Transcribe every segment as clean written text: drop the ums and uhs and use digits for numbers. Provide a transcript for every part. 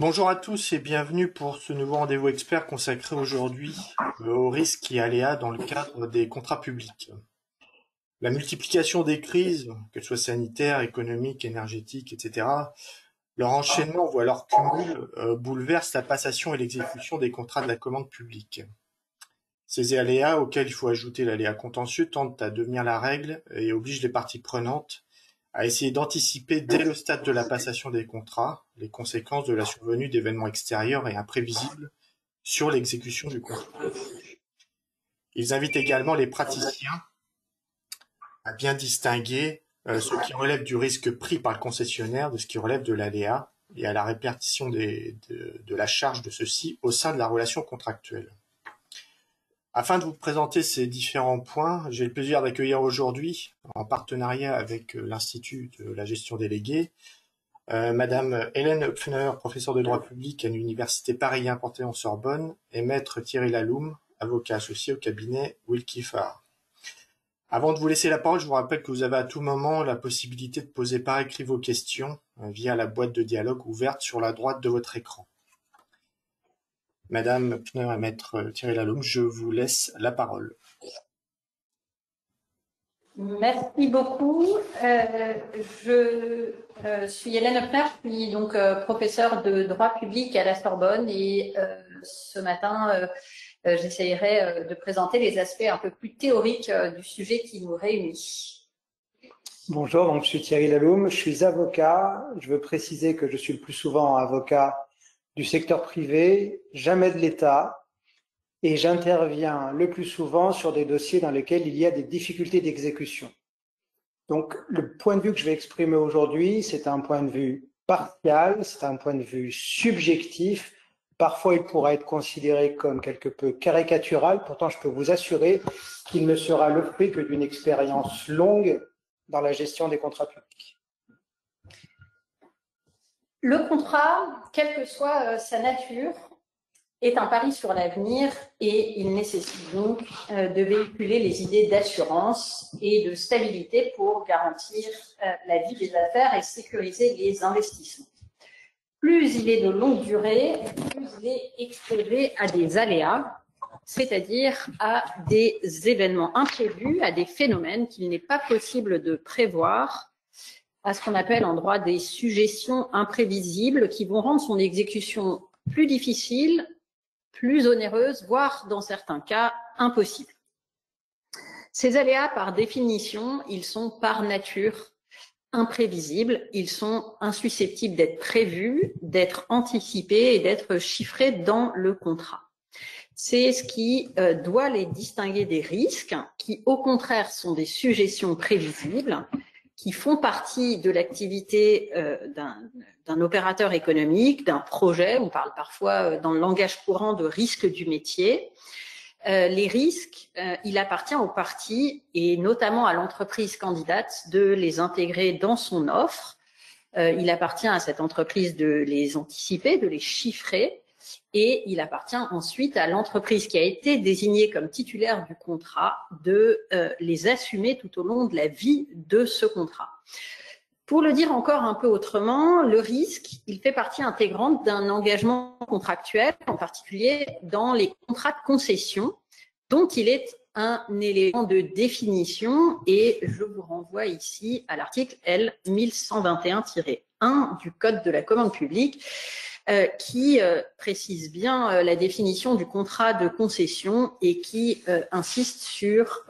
Bonjour à tous et bienvenue pour ce nouveau rendez-vous expert consacré aujourd'hui aux risques et aléas dans le cadre des contrats publics. La multiplication des crises, qu'elles soient sanitaires, économiques, énergétiques, etc., leur enchaînement, voire leur cumul, bouleverse la passation et l'exécution des contrats de la commande publique. Ces aléas, auxquels il faut ajouter l'aléa contentieux, tendent à devenir la règle et obligent les parties prenantes à essayer d'anticiper dès le stade de la passation des contrats les conséquences de la survenue d'événements extérieurs et imprévisibles sur l'exécution du contrat. Ils invitent également les praticiens à bien distinguer ce qui relève du risque pris par le concessionnaire de ce qui relève de l'aléa et à la répartition de la charge de ceci au sein de la relation contractuelle. Afin de vous présenter ces différents points, j'ai le plaisir d'accueillir aujourd'hui, en partenariat avec l'Institut de la gestion déléguée, Madame Hélène Hüpfner, professeure de droit public à l'Université Paris 1 Panthéon-Sorbonne, et Maître Thierry Laloum, avocat associé au cabinet Willkie Farr. Avant de vous laisser la parole, je vous rappelle que vous avez à tout moment la possibilité de poser par écrit vos questions via la boîte de dialogue ouverte sur la droite de votre écran. Madame Hüpfner et Maître Thierry Laloum, je vous laisse la parole. Merci beaucoup. Je suis Hélène Hüpfner, je suis donc professeure de droit public à la Sorbonne et ce matin, j'essayerai de présenter les aspects un peu plus théoriques du sujet qui nous réunit. Bonjour, donc je suis Thierry Laloum, je suis avocat. Je veux préciser que je suis le plus souvent avocat du secteur privé, jamais de l'État, et j'interviens le plus souvent sur des dossiers dans lesquels il y a des difficultés d'exécution. Donc, le point de vue que je vais exprimer aujourd'hui, c'est un point de vue partial, c'est un point de vue subjectif. Parfois, il pourra être considéré comme quelque peu caricatural. Pourtant, je peux vous assurer qu'il ne sera le fruit que d'une expérience longue dans la gestion des contrats publics. Le contrat, quelle que soit sa nature, est un pari sur l'avenir et il nécessite donc de véhiculer les idées d'assurance et de stabilité pour garantir la vie des affaires et sécuriser les investissements. Plus il est de longue durée, plus il est exposé à des aléas, c'est-à-dire à des événements imprévus, à des phénomènes qu'il n'est pas possible de prévoir, à ce qu'on appelle en droit des sujétions imprévisibles qui vont rendre son exécution plus difficile, plus onéreuse, voire dans certains cas impossible. Ces aléas, par définition, ils sont par nature imprévisibles, ils sont insusceptibles d'être prévus, d'être anticipés et d'être chiffrés dans le contrat. C'est ce qui doit les distinguer des risques, qui au contraire sont des sujétions prévisibles, qui font partie de l'activité d'un opérateur économique, d'un projet. On parle parfois dans le langage courant de risque du métier. Les risques, il appartient aux parties et notamment à l'entreprise candidate de les intégrer dans son offre. Il appartient à cette entreprise de les anticiper, de les chiffrer. Et il appartient ensuite à l'entreprise qui a été désignée comme titulaire du contrat de les assumer tout au long de la vie de ce contrat. Pour le dire encore un peu autrement, le risque, il fait partie intégrante d'un engagement contractuel, en particulier dans les contrats de concession, dont il est un élément de définition et je vous renvoie ici à l'article L 1121-1 du Code de la commande publique qui précise bien la définition du contrat de concession et qui insiste sur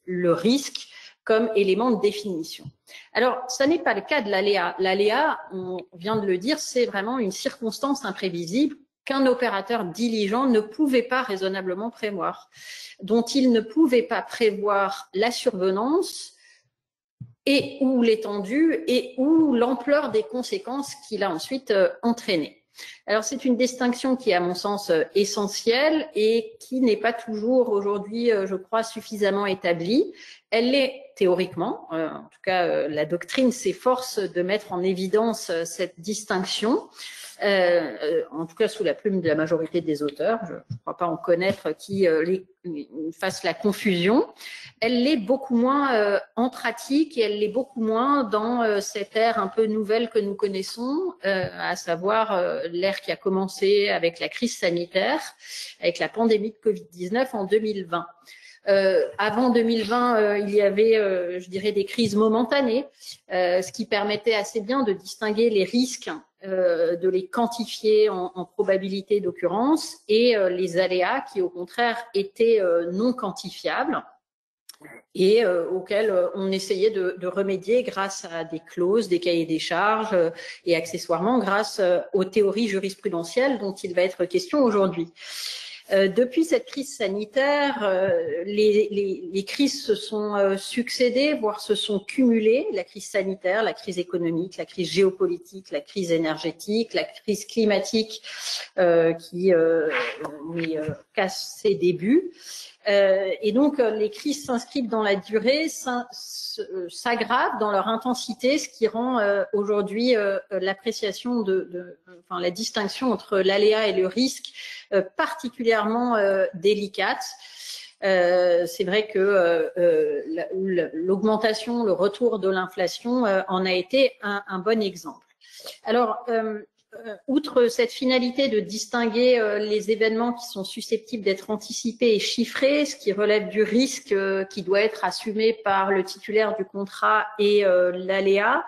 le risque comme élément de définition. Alors, ça n'est pas le cas de l'aléa. L'aléa, on vient de le dire, c'est vraiment une circonstance imprévisible qu'un opérateur diligent ne pouvait pas raisonnablement prévoir, dont il ne pouvait pas prévoir la survenance et ou l'étendue et ou l'ampleur des conséquences qu'il a ensuite entraînées. Alors c'est une distinction qui est à mon sens essentielle et qui n'est pas toujours aujourd'hui, je crois, suffisamment établie, Elle l'est théoriquement, en tout cas la doctrine s'efforce de mettre en évidence cette distinction, en tout cas sous la plume de la majorité des auteurs. Je ne crois pas en connaître qui fasse la confusion. Elle l'est beaucoup moins en pratique et elle l'est beaucoup moins dans cette ère un peu nouvelle que nous connaissons, à savoir l'ère qui a commencé avec la crise sanitaire, avec la pandémie de Covid-19 en 2020. Avant 2020, il y avait, je dirais, des crises momentanées, ce qui permettait assez bien de distinguer les risques, de les quantifier en probabilité d'occurrence, et les aléas qui, au contraire, étaient non quantifiables et auxquels on essayait de remédier grâce à des clauses, des cahiers des charges et accessoirement grâce aux théories jurisprudentielles dont il va être question aujourd'hui. Depuis cette crise sanitaire, les crises se sont succédées, voire se sont cumulées. La crise sanitaire, la crise économique, la crise géopolitique, la crise énergétique, la crise climatique qui casse ses débuts. Et donc, les crises s'inscrivent dans la durée, s'aggravent dans leur intensité, ce qui rend aujourd'hui l'appréciation enfin, la distinction entre l'aléa et le risque particulièrement délicate. C'est vrai que l'augmentation, le retour de l'inflation en a été un bon exemple. Alors, outre cette finalité de distinguer les événements qui sont susceptibles d'être anticipés et chiffrés, ce qui relève du risque qui doit être assumé par le titulaire du contrat et l'aléa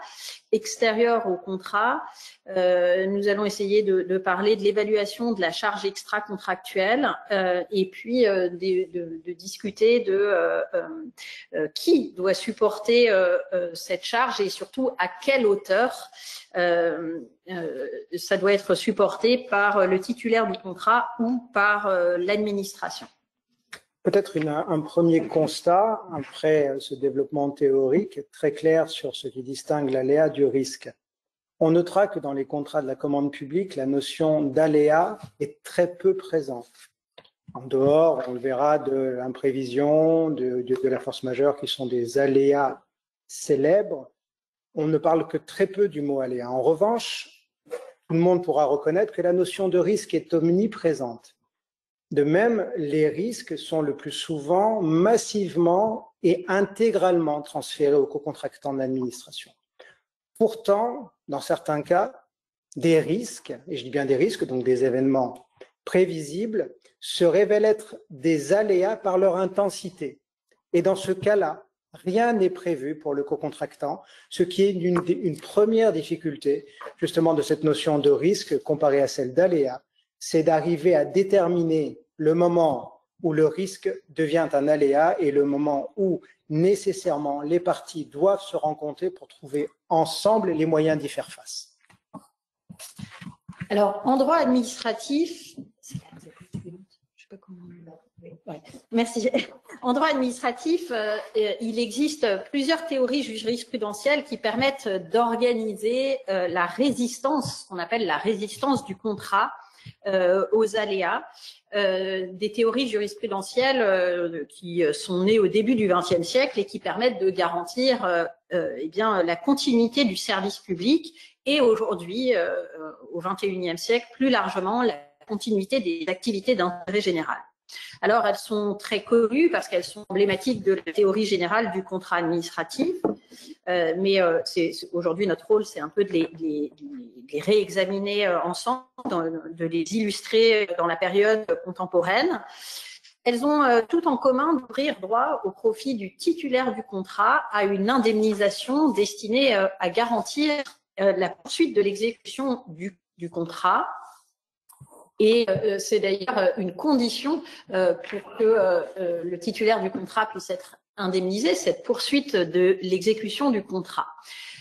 extérieur au contrat, nous allons essayer de parler de l'évaluation de la charge extra-contractuelle et puis de discuter de qui doit supporter cette charge et surtout à quelle hauteur ça doit être supporté par le titulaire du contrat ou par l'administration. Peut-être un premier constat, après ce développement théorique très clair sur ce qui distingue l'aléa du risque. On notera que dans les contrats de la commande publique, la notion d'aléa est très peu présente. En dehors, on le verra, de l'imprévision, de la force majeure, qui sont des aléas célèbres. On ne parle que très peu du mot aléa. En revanche, tout le monde pourra reconnaître que la notion de risque est omniprésente. De même, les risques sont le plus souvent massivement et intégralement transférés aux co-contractants de l'administration. Pourtant, dans certains cas, des risques, et je dis bien des risques, donc des événements prévisibles, se révèlent être des aléas par leur intensité. Et dans ce cas-là, rien n'est prévu pour le co-contractant, ce qui est une première difficulté justement de cette notion de risque comparée à celle d'aléa, c'est d'arriver à déterminer le moment où le risque devient un aléa et le moment où nécessairement les parties doivent se rencontrer pour trouver ensemble les moyens d'y faire face. Alors, en droit administratif, merci. En droit administratif, il existe plusieurs théories jurisprudentielles qui permettent d'organiser la résistance, qu'on appelle la résistance du contrat aux aléas, des théories jurisprudentielles qui sont nées au début du XXe siècle et qui permettent de garantir eh bien, la continuité du service public et aujourd'hui, au XXIe siècle, plus largement, la continuité des activités d'intérêt général. Alors, elles sont très connues parce qu'elles sont emblématiques de la théorie générale du contrat administratif, mais aujourd'hui, notre rôle, c'est un peu de les réexaminer ensemble, de les illustrer dans la période contemporaine. Elles ont tout en commun d'ouvrir droit au profit du titulaire du contrat à une indemnisation destinée à garantir la poursuite de l'exécution du contrat. Et c'est d'ailleurs une condition pour que le titulaire du contrat puisse être indemnisé, cette poursuite de l'exécution du contrat.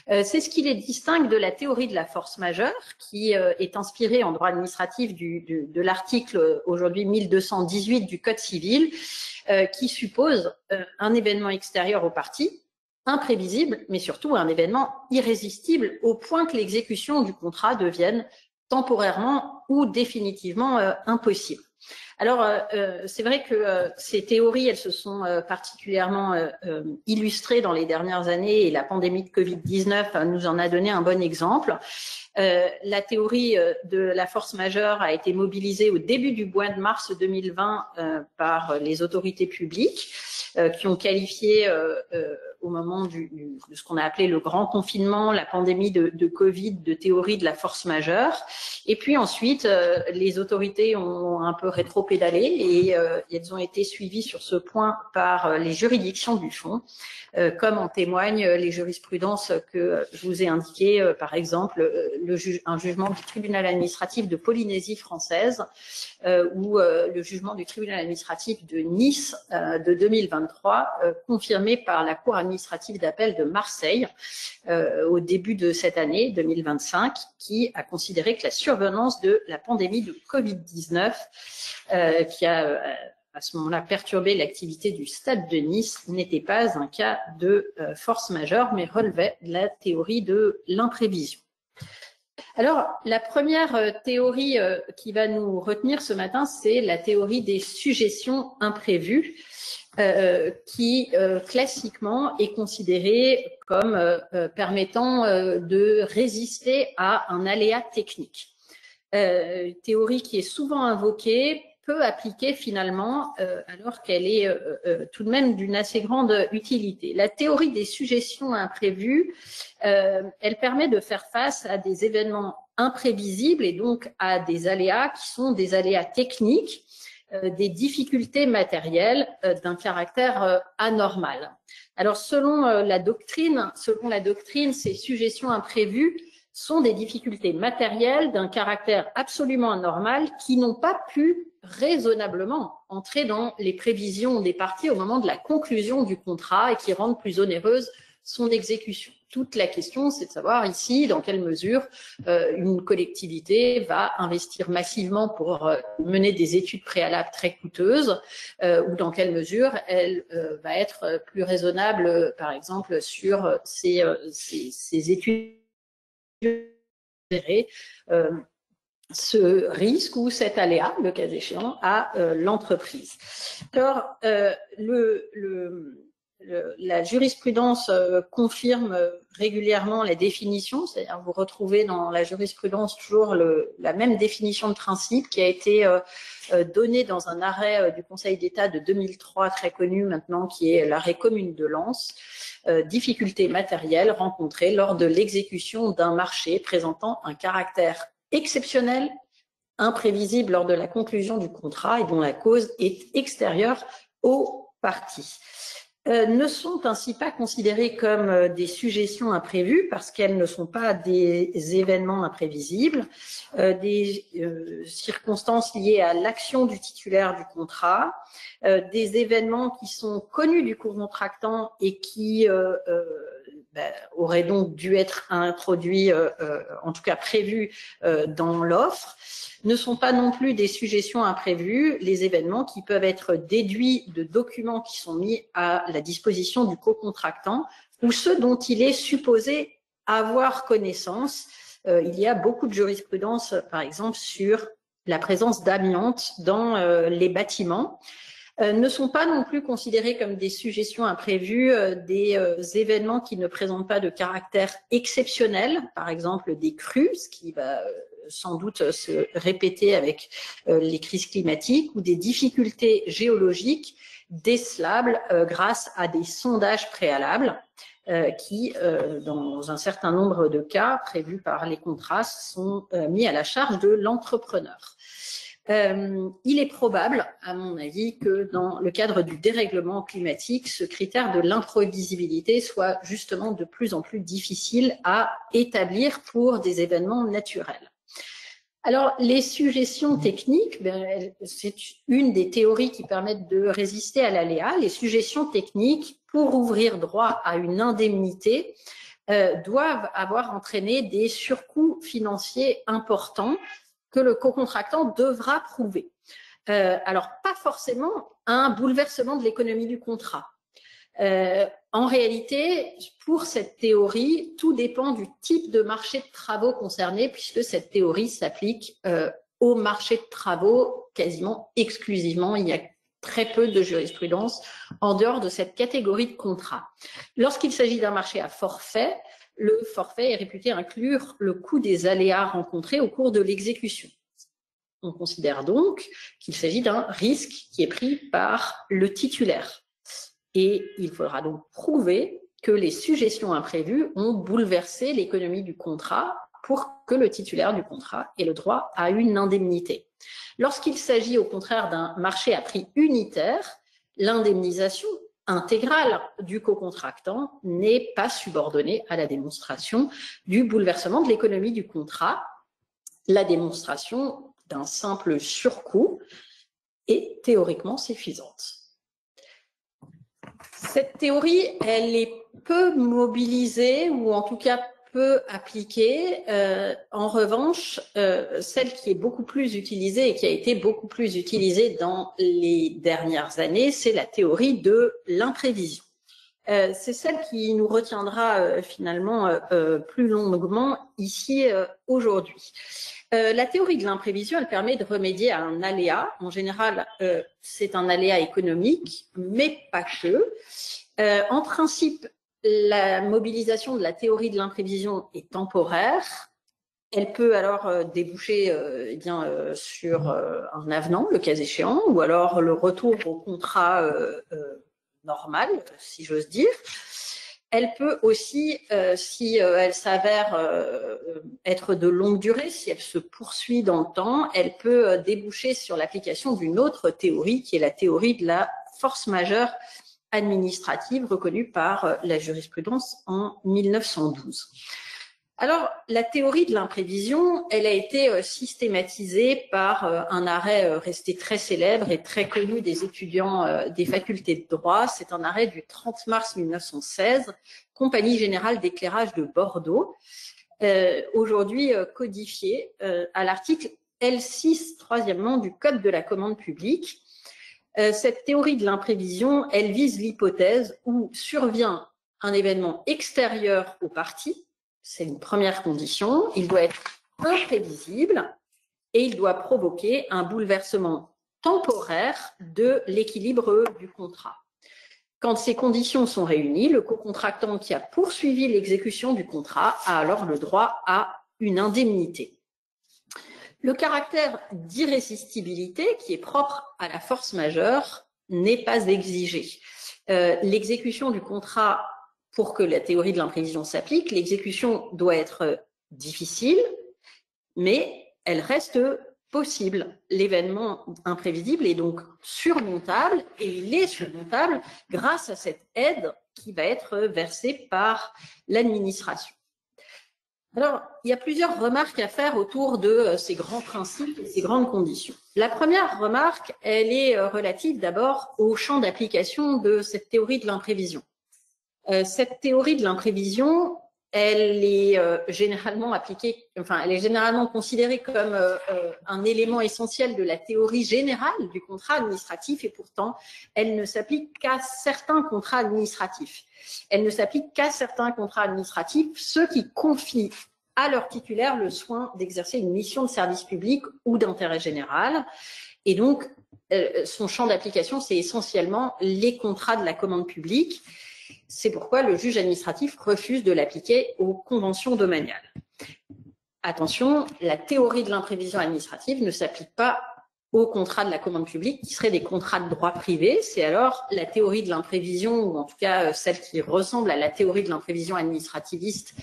C'est ce qui les distingue de la théorie de la force majeure, qui est inspirée en droit administratif de l'article aujourd'hui 1218 du Code civil, qui suppose un événement extérieur aux parties, imprévisible, mais surtout un événement irrésistible, au point que l'exécution du contrat devienne temporairement ou définitivement impossible. Alors, c'est vrai que ces théories, elles se sont particulièrement illustrées dans les dernières années et la pandémie de Covid-19 nous en a donné un bon exemple. La théorie de la force majeure a été mobilisée au début du mois de mars 2020 par les autorités publiques qui ont qualifié au moment de ce qu'on a appelé le grand confinement, la pandémie de Covid, de théorie de la force majeure. Et puis ensuite, les autorités ont un peu rétro-pédalé et elles ont été suivies sur ce point par les juridictions du fond, comme en témoignent les jurisprudences que je vous ai indiquées, par exemple un jugement du tribunal administratif de Polynésie française ou le jugement du tribunal administratif de Nice de 2023, confirmé par la Cour administrative d'appel de Marseille au début de cette année 2025, qui a considéré que la survenance de la pandémie de Covid-19 qui a à ce moment-là perturbé l'activité du stade de Nice n'était pas un cas de force majeure, mais relevait de la théorie de l'imprévision. Alors, la première théorie qui va nous retenir ce matin, c'est la théorie des suggestions imprévues, qui classiquement est considérée comme permettant de résister à un aléa technique. Théorie qui est souvent invoquée, peu appliquée finalement, alors qu'elle est tout de même d'une assez grande utilité. La théorie des suggestions imprévues, elle permet de faire face à des événements imprévisibles et donc à des aléas qui sont des aléas techniques, des difficultés matérielles d'un caractère anormal. Alors selon la doctrine, ces suggestions imprévues sont des difficultés matérielles d'un caractère absolument anormal qui n'ont pas pu raisonnablement entrer dans les prévisions des parties au moment de la conclusion du contrat et qui rendent plus onéreuse son exécution. Toute la question, c'est de savoir ici dans quelle mesure une collectivité va investir massivement pour mener des études préalables très coûteuses ou dans quelle mesure elle va être plus raisonnable, par exemple, sur ces études ce risque ou cet aléa, le cas échéant, à l'entreprise. Alors, la jurisprudence confirme régulièrement la définition, c'est-à-dire vous retrouvez dans la jurisprudence toujours la même définition de principe qui a été donnée dans un arrêt du Conseil d'État de 2003 très connu maintenant, qui est l'arrêt commune de Lens. Difficultés matérielles rencontrées lors de l'exécution d'un marché présentant un caractère exceptionnel, imprévisible lors de la conclusion du contrat et dont la cause est extérieure aux parties. Ne sont ainsi pas considérées comme des suggestions imprévues parce qu'elles ne sont pas des événements imprévisibles, des circonstances liées à l'action du titulaire du contrat, des événements qui sont connus du contractant et qui auraient donc dû être introduits, en tout cas prévus dans l'offre, ne sont pas non plus des suggestions imprévues, les événements qui peuvent être déduits de documents qui sont mis à la disposition du co-contractant ou ceux dont il est supposé avoir connaissance. Il y a beaucoup de jurisprudence, par exemple, sur la présence d'amiante dans les bâtiments. Ne sont pas non plus considérés comme des suggestions imprévues des événements qui ne présentent pas de caractère exceptionnel, par exemple des crues, ce qui va sans doute se répéter avec les crises climatiques, ou des difficultés géologiques décelables grâce à des sondages préalables qui, dans un certain nombre de cas prévus par les contrats, sont mis à la charge de l'entrepreneur. Il est probable, à mon avis, que dans le cadre du dérèglement climatique, ce critère de l'imprévisibilité soit justement de plus en plus difficile à établir pour des événements naturels. Alors, les suggestions techniques, c'est une des théories qui permettent de résister à l'aléa. Les suggestions techniques, pour ouvrir droit à une indemnité, doivent avoir entraîné des surcoûts financiers importants que le co-contractant devra prouver. Alors, pas forcément un bouleversement de l'économie du contrat. En réalité, pour cette théorie, tout dépend du type de marché de travaux concerné, puisque cette théorie s'applique au marché de travaux quasiment exclusivement. Il y a très peu de jurisprudence en dehors de cette catégorie de contrat. Lorsqu'il s'agit d'un marché à forfait, le forfait est réputé inclure le coût des aléas rencontrés au cours de l'exécution. On considère donc qu'il s'agit d'un risque qui est pris par le titulaire. Et il faudra donc prouver que les sujétions imprévues ont bouleversé l'économie du contrat pour que le titulaire du contrat ait le droit à une indemnité. Lorsqu'il s'agit au contraire d'un marché à prix unitaire, l'indemnisation intégrale du co-contractant n'est pas subordonnée à la démonstration du bouleversement de l'économie du contrat. La démonstration d'un simple surcoût est théoriquement suffisante. Cette théorie, elle est peu mobilisée ou en tout cas peu appliquée. En revanche, celle qui est beaucoup plus utilisée et qui a été beaucoup plus utilisée dans les dernières années, c'est la théorie de l'imprévision. C'est celle qui nous retiendra finalement plus longuement ici aujourd'hui. La théorie de l'imprévision, elle permet de remédier à un aléa. En général, c'est un aléa économique, mais pas que. En principe, la mobilisation de la théorie de l'imprévision est temporaire. Elle peut alors déboucher sur un avenant, le cas échéant, ou alors le retour au contrat normal, si j'ose dire. Elle peut aussi, si elle s'avère être de longue durée, si elle se poursuit dans le temps, elle peut déboucher sur l'application d'une autre théorie, qui est la théorie de la force majeure administrative reconnue par la jurisprudence en 1912. Alors, la théorie de l'imprévision, elle a été systématisée par un arrêt resté très célèbre et très connu des étudiants des facultés de droit. C'est un arrêt du 30 mars 1916, Compagnie Générale d'Éclairage de Bordeaux, aujourd'hui codifié à l'article L6, troisièmement, du Code de la commande publique. Cette théorie de l'imprévision, elle vise l'hypothèse où survient un événement extérieur aux parties. C'est une première condition. Il doit être imprévisible et il doit provoquer un bouleversement temporaire de l'équilibre du contrat. Quand ces conditions sont réunies, le co-contractant qui a poursuivi l'exécution du contrat a alors le droit à une indemnité. Le caractère d'irrésistibilité qui est propre à la force majeure n'est pas exigé. L'exécution du contrat, pour que la théorie de l'imprévision s'applique, l'exécution doit être difficile, mais elle reste possible. L'événement imprévisible est donc surmontable et il est surmontable grâce à cette aide qui va être versée par l'administration. Alors, il y a plusieurs remarques à faire autour de ces grands principes et ces grandes conditions. La première remarque, elle est relative d'abord au champ d'application de cette théorie de l'imprévision. Cette théorie de l'imprévision, elle est généralement appliquée, enfin, elle est généralement considérée comme un élément essentiel de la théorie générale du contrat administratif et pourtant, elle ne s'applique qu'à certains contrats administratifs. Elle ne s'applique qu'à certains contrats administratifs, ceux qui confient à leur titulaire le soin d'exercer une mission de service public ou d'intérêt général. Et donc, son champ d'application, c'est essentiellement les contrats de la commande publique. C'est pourquoi le juge administratif refuse de l'appliquer aux conventions domaniales. Attention, la théorie de l'imprévision administrative ne s'applique pas aux contrats de la commande publique qui seraient des contrats de droit privé. C'est alors la théorie de l'imprévision, ou en tout cas celle qui ressemble à la théorie de l'imprévision administrativiste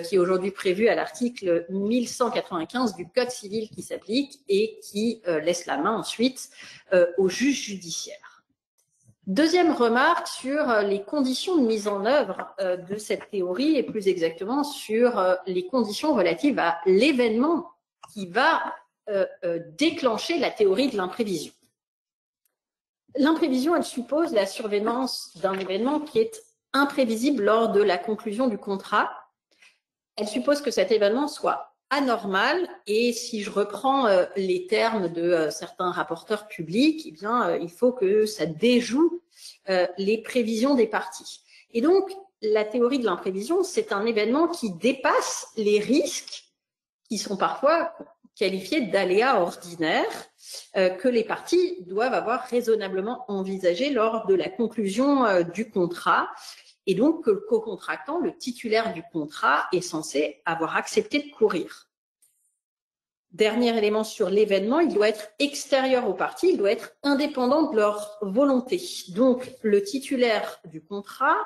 qui est aujourd'hui prévue à l'article 1195 du Code civil qui s'applique et qui laisse la main ensuite au juge judiciaire. Deuxième remarque sur les conditions de mise en œuvre de cette théorie et plus exactement sur les conditions relatives à l'événement qui va déclencher la théorie de l'imprévision. L'imprévision, elle suppose la survenance d'un événement qui est imprévisible lors de la conclusion du contrat. Elle suppose que cet événement soit anormal et si je reprends les termes de certains rapporteurs publics, eh bien, il faut que ça déjoue les prévisions des parties. Et donc, la théorie de l'imprévision, c'est un événement qui dépasse les risques qui sont parfois qualifiés d'aléas ordinaires que les parties doivent avoir raisonnablement envisagé lors de la conclusion du contrat, et donc que le co-contractant, le titulaire du contrat, est censé avoir accepté de courir. Dernier élément sur l'événement, il doit être extérieur aux parties, il doit être indépendant de leur volonté. Donc, le titulaire du contrat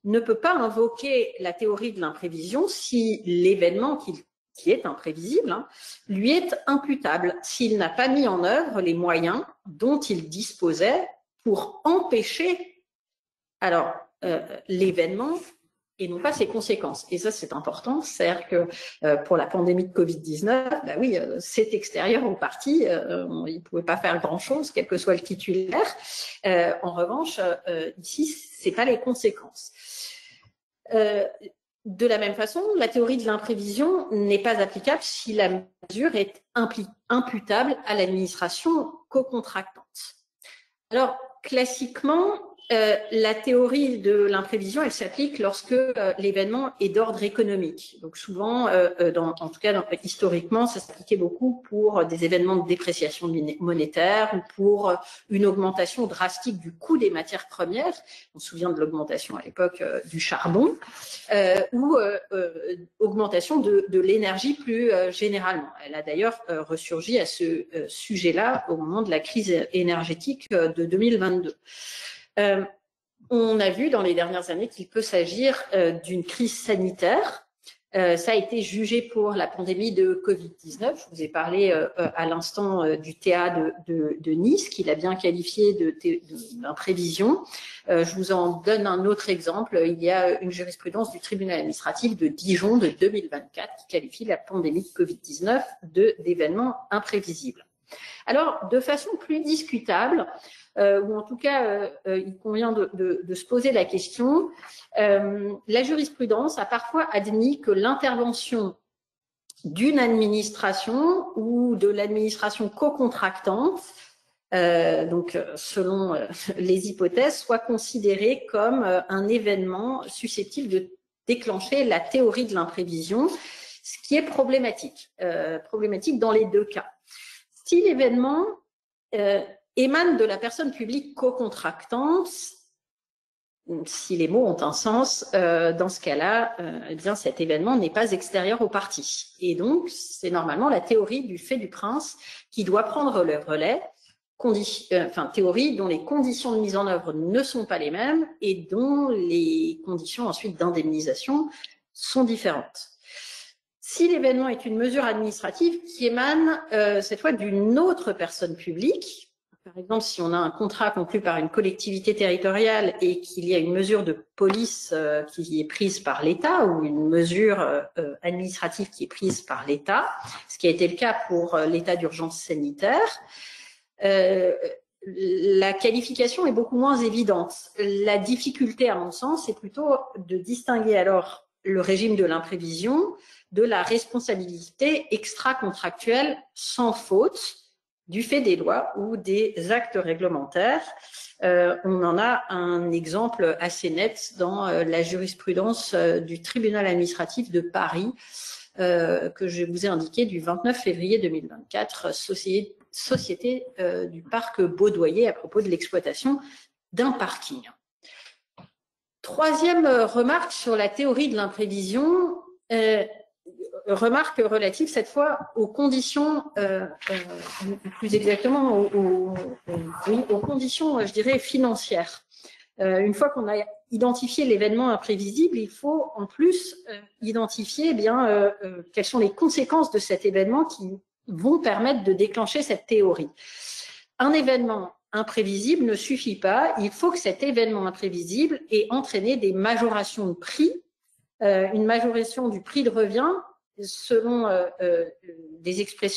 ne peut pas invoquer la théorie de l'imprévision si l'événement qui est imprévisible, lui est imputable, s'il n'a pas mis en œuvre les moyens dont il disposait pour empêcher l'événement et non pas ses conséquences. Et ça, c'est important. C'est-à-dire que pour la pandémie de Covid-19, bah oui, c'est extérieur aux parties. Ils ne pouvaient pas faire grand-chose, quel que soit le titulaire. En revanche, ici, ce n'est pas les conséquences. De la même façon, la théorie de l'imprévision n'est pas applicable si la mesure est imputable à l'administration co-contractante. Alors, classiquement, la théorie de l'imprévision, elle s'applique lorsque l'événement est d'ordre économique. Donc souvent, en tout cas historiquement, ça s'appliquait beaucoup pour des événements de dépréciation monétaire ou pour une augmentation drastique du coût des matières premières. On se souvient de l'augmentation à l'époque du charbon ou augmentation de l'énergie plus généralement. Elle a d'ailleurs ressurgi à ce sujet-là au moment de la crise énergétique de 2022. On a vu dans les dernières années qu'il peut s'agir d'une crise sanitaire. Ça a été jugé pour la pandémie de Covid-19. Je vous ai parlé à l'instant du TA de Nice, qu'il a bien qualifié d'imprévision. Je vous en donne un autre exemple. Il y a une jurisprudence du tribunal administratif de Dijon de 2024 qui qualifie la pandémie de Covid-19 d'événement imprévisible. Alors, de façon plus discutable, ou en tout cas, il convient de se poser la question, la jurisprudence a parfois admis que l'intervention d'une administration ou de l'administration co-contractante, donc selon les hypothèses, soit considérée comme un événement susceptible de déclencher la théorie de l'imprévision, ce qui est problématique dans les deux cas. Si l'événement émane de la personne publique co-contractante, si les mots ont un sens, dans ce cas-là, eh bien cet événement n'est pas extérieur aux parties. Et donc, c'est normalement la théorie du fait du prince qui doit prendre le relais, théorie dont les conditions de mise en œuvre ne sont pas les mêmes et dont les conditions ensuite d'indemnisation sont différentes. Si l'événement est une mesure administrative qui émane cette fois d'une autre personne publique, par exemple si on a un contrat conclu par une collectivité territoriale et qu'il y a une mesure de police qui est prise par l'État ou une mesure administrative qui est prise par l'État, ce qui a été le cas pour l'état d'urgence sanitaire, la qualification est beaucoup moins évidente. La difficulté, à mon sens, c'est plutôt de distinguer alors le régime de l'imprévision de la responsabilité extra-contractuelle sans faute du fait des lois ou des actes réglementaires. On en a un exemple assez net dans la jurisprudence du tribunal administratif de Paris que je vous ai indiqué du 29 février 2024, Société du parc Baudoyer à propos de l'exploitation d'un parking. Troisième remarque sur la théorie de l'imprévision, remarque relative cette fois aux conditions, plus exactement aux conditions, je dirais, financières. Une fois qu'on a identifié l'événement imprévisible, il faut en plus identifier quelles sont les conséquences de cet événement qui vont permettre de déclencher cette théorie. Un événement imprévisible ne suffit pas, il faut que cet événement imprévisible ait entraîné des majorations de prix, une majoration du prix de revient, selon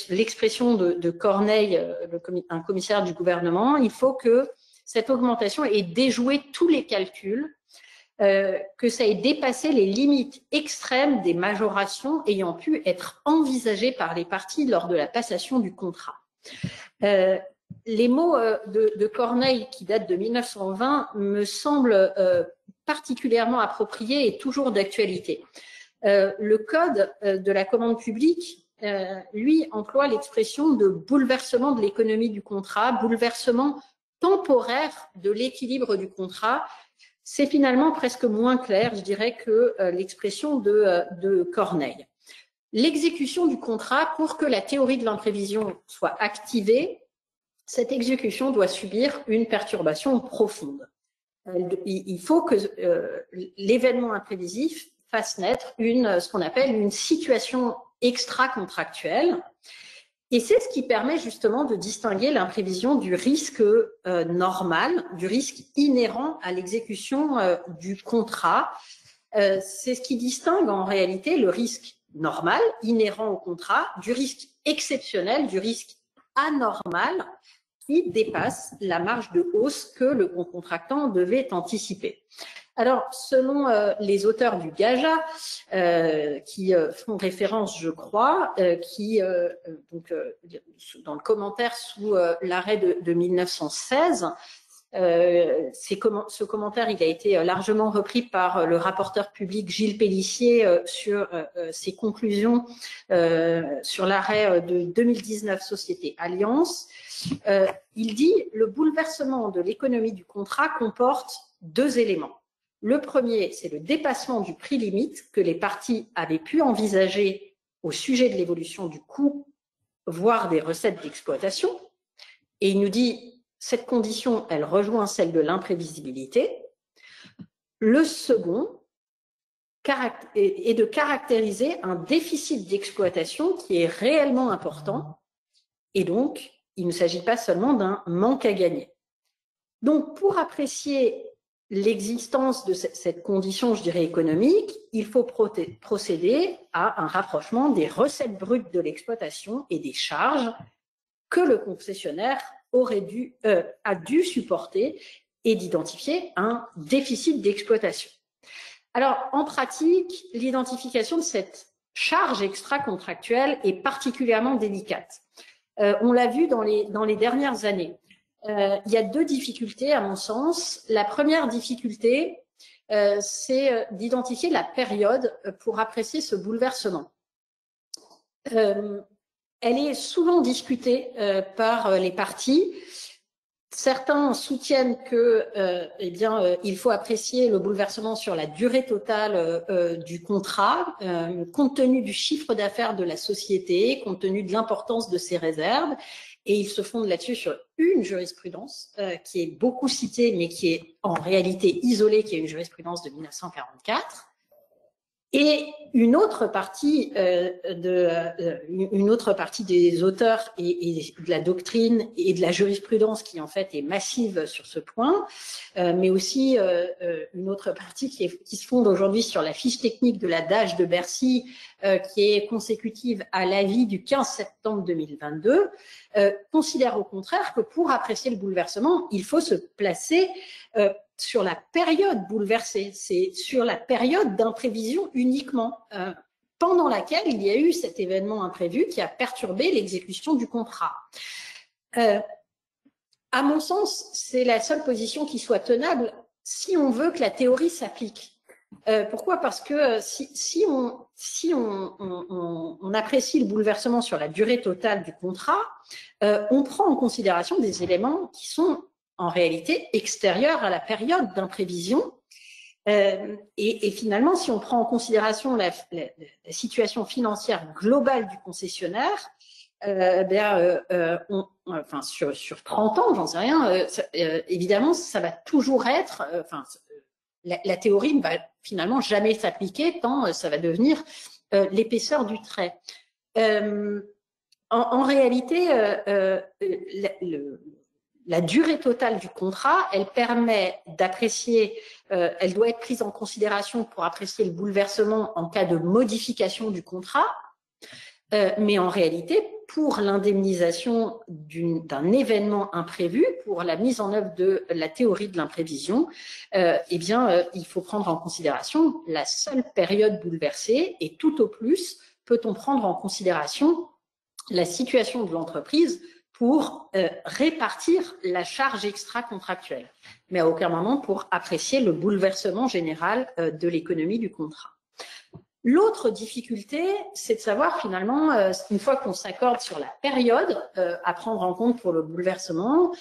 l'expression de Corneille, un commissaire du gouvernement, il faut que cette augmentation ait déjoué tous les calculs, que ça ait dépassé les limites extrêmes des majorations ayant pu être envisagées par les parties lors de la passation du contrat. Les mots de Corneille, qui datent de 1920, me semblent particulièrement appropriés et toujours d'actualité. Le code de la commande publique lui, emploie l'expression de bouleversement de l'économie du contrat, bouleversement temporaire de l'équilibre du contrat. C'est finalement presque moins clair, je dirais, que l'expression de Corneille. L'exécution du contrat, pour que la théorie de l'imprévision soit activée, cette exécution doit subir une perturbation profonde. Il faut que l'événement imprévisif fasse naître ce qu'on appelle une situation extra-contractuelle. Et c'est ce qui permet justement de distinguer l'imprévision du risque normal, du risque inhérent à l'exécution du contrat. C'est ce qui distingue en réalité le risque normal, inhérent au contrat, du risque exceptionnel, du risque anormal, qui dépasse la marge de hausse que le contractant devait anticiper. Alors, selon les auteurs du GAJA, qui font référence, je crois, dans le commentaire sous l'arrêt de 1916, ce commentaire il a été largement repris par le rapporteur public Gilles Pélissier sur ses conclusions sur l'arrêt de 2019 Société Alliance. Il dit « Le bouleversement de l'économie du contrat comporte deux éléments. Le premier, c'est le dépassement du prix limite que les parties avaient pu envisager au sujet de l'évolution du coût, voire des recettes d'exploitation. Et il nous dit cette condition, elle rejoint celle de l'imprévisibilité. Le second est de caractériser un déficit d'exploitation qui est réellement important. Et donc, il ne s'agit pas seulement d'un manque à gagner. Donc, pour apprécier l'existence de cette condition, je dirais, économique, il faut procéder à un rapprochement des recettes brutes de l'exploitation et des charges que le concessionnaire a dû supporter et d'identifier un déficit d'exploitation. Alors, en pratique, l'identification de cette charge extra-contractuelle est particulièrement délicate. On l'a vu dans les dernières années. Il y a deux difficultés, à mon sens. La première difficulté, c'est d'identifier la période pour apprécier ce bouleversement. Elle est souvent discutée par les parties. Certains soutiennent que, il faut apprécier le bouleversement sur la durée totale du contrat, compte tenu du chiffre d'affaires de la société, compte tenu de l'importance de ses réserves. Et ils se fondent là-dessus sur une jurisprudence qui est beaucoup citée, mais qui est en réalité isolée, qui est une jurisprudence de 1944. Et une autre partie des auteurs et de la doctrine et de la jurisprudence qui en fait est massive sur ce point, mais aussi une autre partie qui se fonde aujourd'hui sur la fiche technique de la DAGE de Bercy, qui est consécutive à l'avis du 15 septembre 2022, considère au contraire que pour apprécier le bouleversement, il faut se placer sur la période bouleversée, c'est sur la période d'imprévision uniquement, pendant laquelle il y a eu cet événement imprévu qui a perturbé l'exécution du contrat. À mon sens, c'est la seule position qui soit tenable si on veut que la théorie s'applique. Pourquoi? Parce que si on apprécie le bouleversement sur la durée totale du contrat, on prend en considération des éléments qui sont en réalité extérieurs à la période d'imprévision. Et finalement, si on prend en considération la situation financière globale du concessionnaire, sur 30 ans, j'en sais rien, évidemment, ça va toujours être, la théorie ne va finalement jamais s'appliquer tant ça va devenir l'épaisseur du trait. En réalité, la durée totale du contrat, elle permet d'apprécier, elle doit être prise en considération pour apprécier le bouleversement en cas de modification du contrat, mais en réalité, pour l'indemnisation d'un événement imprévu, pour la mise en œuvre de la théorie de l'imprévision, il faut prendre en considération la seule période bouleversée et tout au plus peut-on prendre en considération la situation de l'entreprise pour répartir la charge extra-contractuelle, mais à aucun moment pour apprécier le bouleversement général de l'économie du contrat. L'autre difficulté, c'est de savoir finalement, une fois qu'on s'accorde sur la période à prendre en compte pour le bouleversement,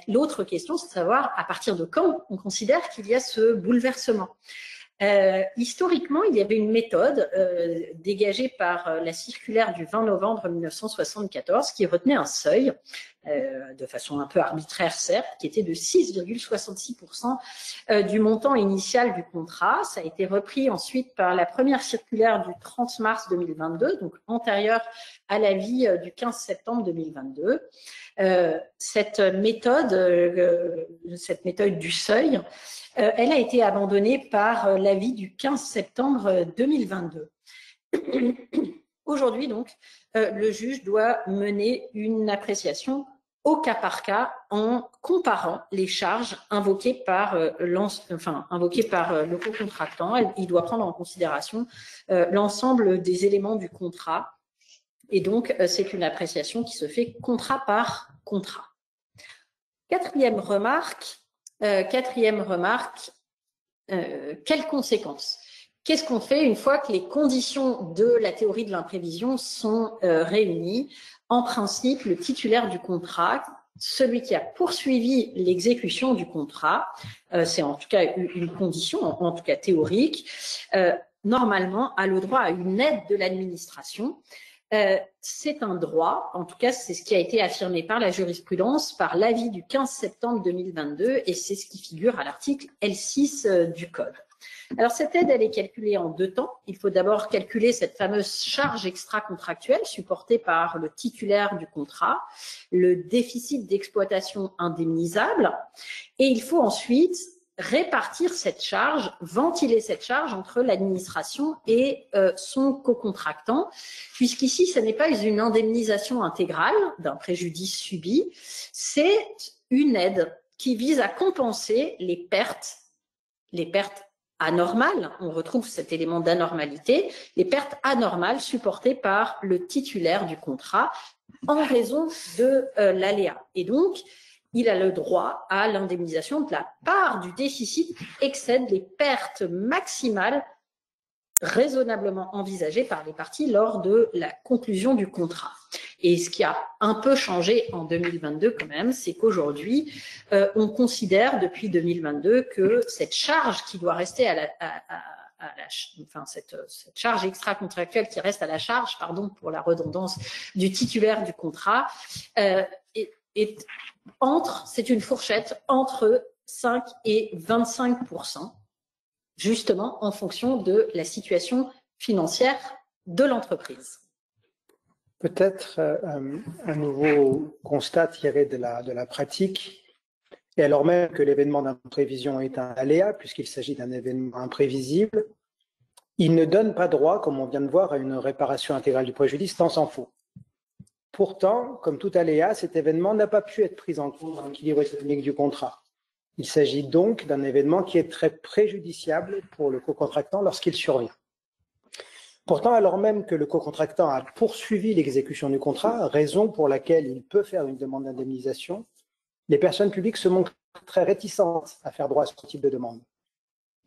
l'autre question, c'est de savoir à partir de quand on considère qu'il y a ce bouleversement. Historiquement, il y avait une méthode dégagée par la circulaire du 20 novembre 1974 qui retenait un seuil, de façon un peu arbitraire certes, qui était de 6,66% du montant initial du contrat. Ça a été repris ensuite par la première circulaire du 30 mars 2022, donc antérieure à l'avis du 15 septembre 2022. Cette méthode du seuil, elle a été abandonnée par l'avis du 15 septembre 2022. Aujourd'hui, donc, le juge doit mener une appréciation au cas par cas en comparant les charges invoquées par le co-contractant. Il doit prendre en considération l'ensemble des éléments du contrat. Et donc, c'est une appréciation qui se fait contrat par contrat. Quatrième remarque, quelles conséquences? Qu'est-ce qu'on fait une fois que les conditions de la théorie de l'imprévision sont réunies? En principe, le titulaire du contrat, celui qui a poursuivi l'exécution du contrat, c'est en tout cas une condition, en tout cas théorique, normalement a le droit à une aide de l'administration. C'est un droit, en tout cas c'est ce qui a été affirmé par la jurisprudence, par l'avis du 15 septembre 2022 et c'est ce qui figure à l'article L6 du Code. Alors cette aide, elle est calculée en deux temps. Il faut d'abord calculer cette fameuse charge extra-contractuelle supportée par le titulaire du contrat, le déficit d'exploitation indemnisable, et il faut ensuite répartir cette charge, ventiler cette charge entre l'administration et son co-contractant, puisqu'ici, ce n'est pas une indemnisation intégrale d'un préjudice subi, c'est une aide qui vise à compenser les pertes anormales, on retrouve cet élément d'anormalité, les pertes anormales supportées par le titulaire du contrat en raison de l'aléa. Et donc, il a le droit à l'indemnisation de la part du déficit qui excède les pertes maximales raisonnablement envisagées par les parties lors de la conclusion du contrat. Et ce qui a un peu changé en 2022 quand même, c'est qu'aujourd'hui, on considère depuis 2022 que cette charge qui doit rester cette charge extra-contractuelle qui reste à la charge, pardon pour la redondance, du titulaire du contrat, c'est une fourchette entre 5 et 25%, justement en fonction de la situation financière de l'entreprise. Peut-être un nouveau constat tiré de la pratique, et alors même que l'événement d'imprévision est un aléa, puisqu'il s'agit d'un événement imprévisible, il ne donne pas droit, comme on vient de voir, à une réparation intégrale du préjudice, tant s'en faut. Pourtant, comme tout aléa, cet événement n'a pas pu être pris en compte dans l'équilibre économique du contrat. Il s'agit donc d'un événement qui est très préjudiciable pour le co-contractant lorsqu'il survient. Pourtant, alors même que le co-contractant a poursuivi l'exécution du contrat, raison pour laquelle il peut faire une demande d'indemnisation, les personnes publiques se montrent très réticentes à faire droit à ce type de demande.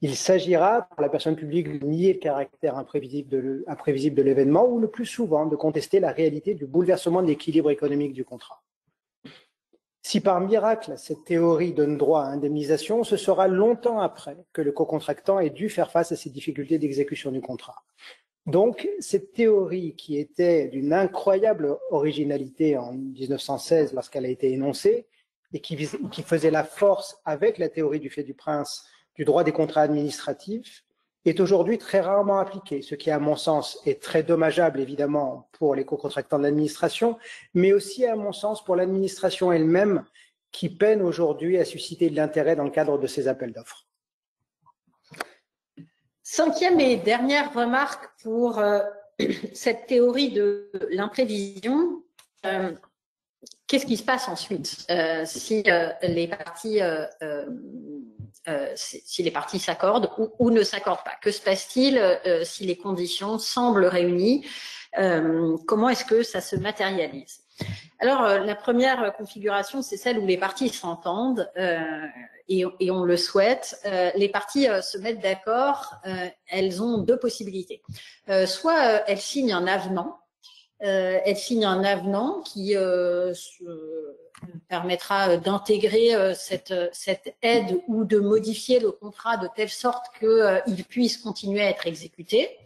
Il s'agira pour la personne publique de nier le caractère imprévisible de l'événement ou le plus souvent de contester la réalité du bouleversement de l'équilibre économique du contrat. Si par miracle cette théorie donne droit à indemnisation, ce sera longtemps après que le co-contractant ait dû faire face à ces difficultés d'exécution du contrat. Donc, cette théorie qui était d'une incroyable originalité en 1916 lorsqu'elle a été énoncée et qui faisait la force avec la théorie du fait du prince du droit des contrats administratifs, est aujourd'hui très rarement appliquée, ce qui, à mon sens, est très dommageable, évidemment, pour les co-contractants de l'administration, mais aussi, à mon sens, pour l'administration elle-même, qui peine aujourd'hui à susciter de l'intérêt dans le cadre de ces appels d'offres. Cinquième et dernière remarque pour cette théorie de l'imprévision. Qu'est-ce qui se passe ensuite si les parties s'accordent ou ne s'accordent pas? Que se passe-t-il si les conditions semblent réunies? Comment est-ce que ça se matérialise? Alors, la première configuration, c'est celle où les parties s'entendent et on le souhaite. Les parties se mettent d'accord. Elles ont deux possibilités. Soit elles signent un avenant. Qui permettra d'intégrer cette aide ou de modifier le contrat de telle sorte qu'il puisse continuer à être exécuté.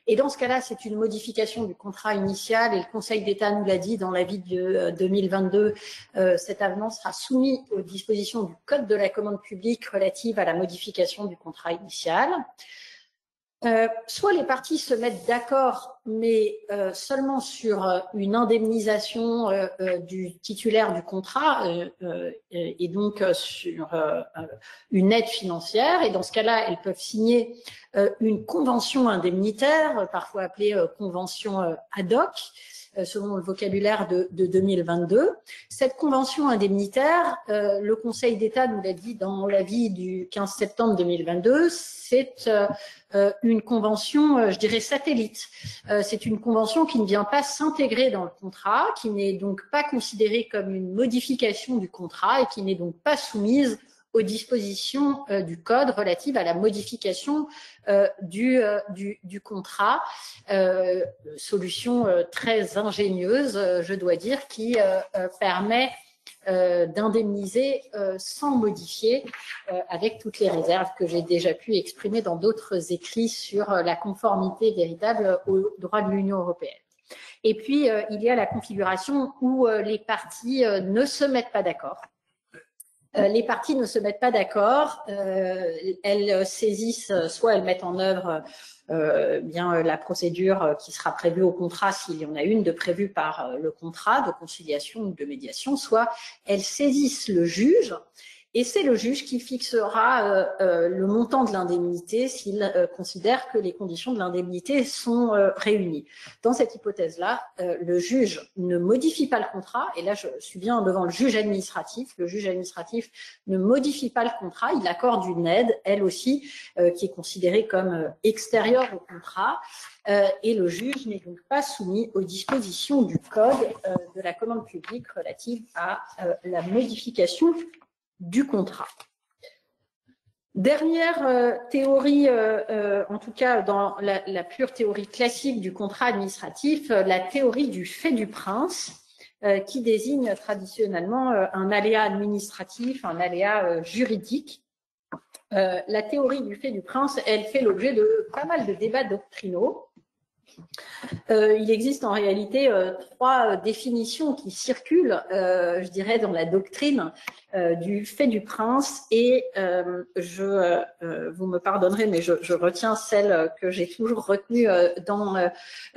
Et dans ce cas-là, c'est une modification du contrat initial et le Conseil d'État nous l'a dit dans l'avis de 2022, cet avenant sera soumis aux dispositions du Code de la commande publique relative à la modification du contrat initial. Soit les parties se mettent d'accord, mais seulement sur une indemnisation du titulaire du contrat et donc sur une aide financière. Et dans ce cas-là, elles peuvent signer une convention indemnitaire, parfois appelée convention ad hoc, selon le vocabulaire de 2022. Cette convention indemnitaire, le Conseil d'État nous l'a dit dans l'avis du 15 septembre 2022, c'est une convention, je dirais, satellite. C'est une convention qui ne vient pas s'intégrer dans le contrat, qui n'est donc pas considérée comme une modification du contrat et qui n'est donc pas soumise aux dispositions du Code relatives à la modification du contrat. Solution très ingénieuse, je dois dire, qui permet d'indemniser sans modifier, avec toutes les réserves que j'ai déjà pu exprimer dans d'autres écrits sur la conformité véritable au droit de l'Union européenne. Et puis, il y a la configuration où les parties ne se mettent pas d'accord. Les parties ne se mettent pas d'accord, elles saisissent, soit elles mettent en œuvre bien la procédure qui sera prévue au contrat, s'il y en a une de prévue par le contrat de conciliation ou de médiation, soit elles saisissent le juge. Et c'est le juge qui fixera le montant de l'indemnité s'il considère que les conditions de l'indemnité sont réunies. Dans cette hypothèse-là, le juge ne modifie pas le contrat, et là je suis bien devant le juge administratif. Le juge administratif ne modifie pas le contrat, il accorde une aide, elle aussi, qui est considérée comme extérieure au contrat, et le juge n'est donc pas soumis aux dispositions du Code de la commande publique relative à la modification du contrat. Dernière théorie, en tout cas dans la pure théorie classique du contrat administratif, la théorie du fait du prince, qui désigne traditionnellement un aléa administratif, un aléa juridique. La théorie du fait du prince, elle fait l'objet de pas mal de débats doctrinaux. Il existe en réalité trois définitions qui circulent, je dirais, dans la doctrine du fait du prince, et vous me pardonnerez, mais je retiens celle que j'ai toujours retenue dans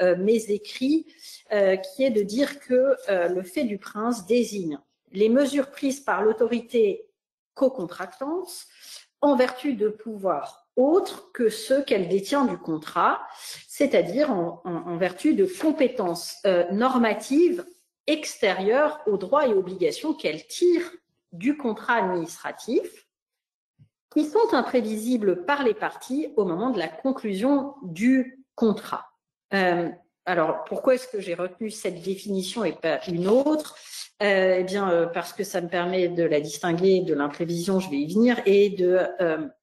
mes écrits, qui est de dire que le fait du prince désigne les mesures prises par l'autorité co-contractante en vertu de pouvoirs autres que ceux qu'elle détient du contrat, c'est-à-dire en vertu de compétences normatives extérieures aux droits et obligations qu'elle tire du contrat administratif, qui sont imprévisibles par les parties au moment de la conclusion du contrat. Alors, pourquoi est-ce que j'ai retenu cette définition et pas une autre ? Eh bien, parce que ça me permet de la distinguer de l'imprévision, je vais y venir, et de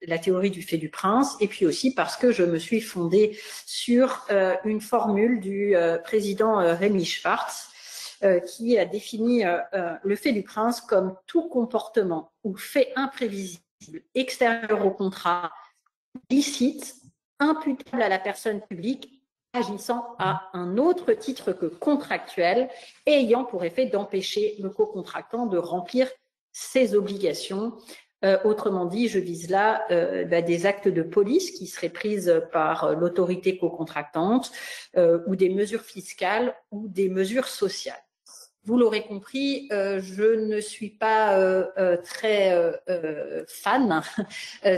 la théorie du fait du prince, et puis aussi parce que je me suis fondée sur une formule du président Rémi Schwartz, qui a défini le fait du prince comme tout comportement ou fait imprévisible extérieur au contrat, licite, imputable à la personne publique, agissant à un autre titre que contractuel et ayant pour effet d'empêcher le co-contractant de remplir ses obligations. Autrement dit, je vise là des actes de police qui seraient prises par l'autorité co-contractante ou des mesures fiscales ou des mesures sociales. Vous l'aurez compris, je ne suis pas très fan,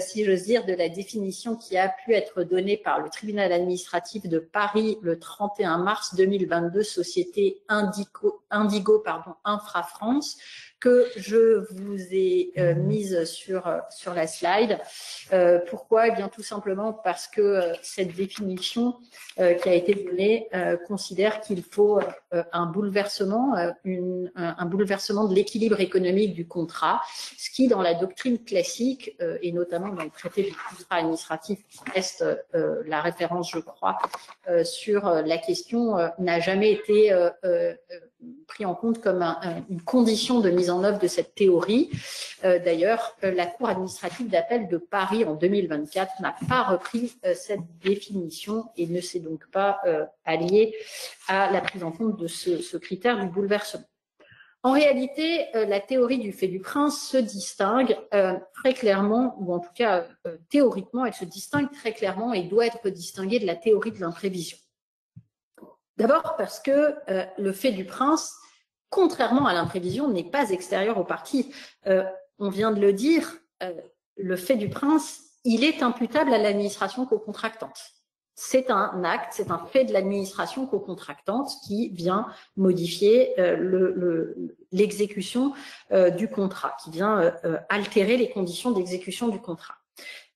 si j'ose dire, de la définition qui a pu être donnée par le tribunal administratif de Paris le 31 mars 2022, société Indico Indigo Infra-France, que je vous ai mise sur la slide. Pourquoi? Eh bien, tout simplement parce que cette définition qui a été donnée considère qu'il faut un bouleversement de l'équilibre économique du contrat, ce qui, dans la doctrine classique, et notamment dans le traité du contrat administratif, qui reste la référence, je crois, sur la question, n'a jamais été pris en compte comme une condition de mise en œuvre de cette théorie. D'ailleurs, la Cour administrative d'appel de Paris en 2024 n'a pas repris cette définition et ne s'est donc pas alliée à la prise en compte de ce critère du bouleversement. En réalité, la théorie du fait du prince se distingue très clairement, ou en tout cas théoriquement, elle se distingue très clairement et doit être distinguée de la théorie de l'imprévision. D'abord parce que le fait du prince, contrairement à l'imprévision, n'est pas extérieur aux parties. On vient de le dire, le fait du prince, il est imputable à l'administration co-contractante. C'est un acte, c'est un fait de l'administration co-contractante qui vient modifier l'exécution du contrat, qui vient altérer les conditions d'exécution du contrat.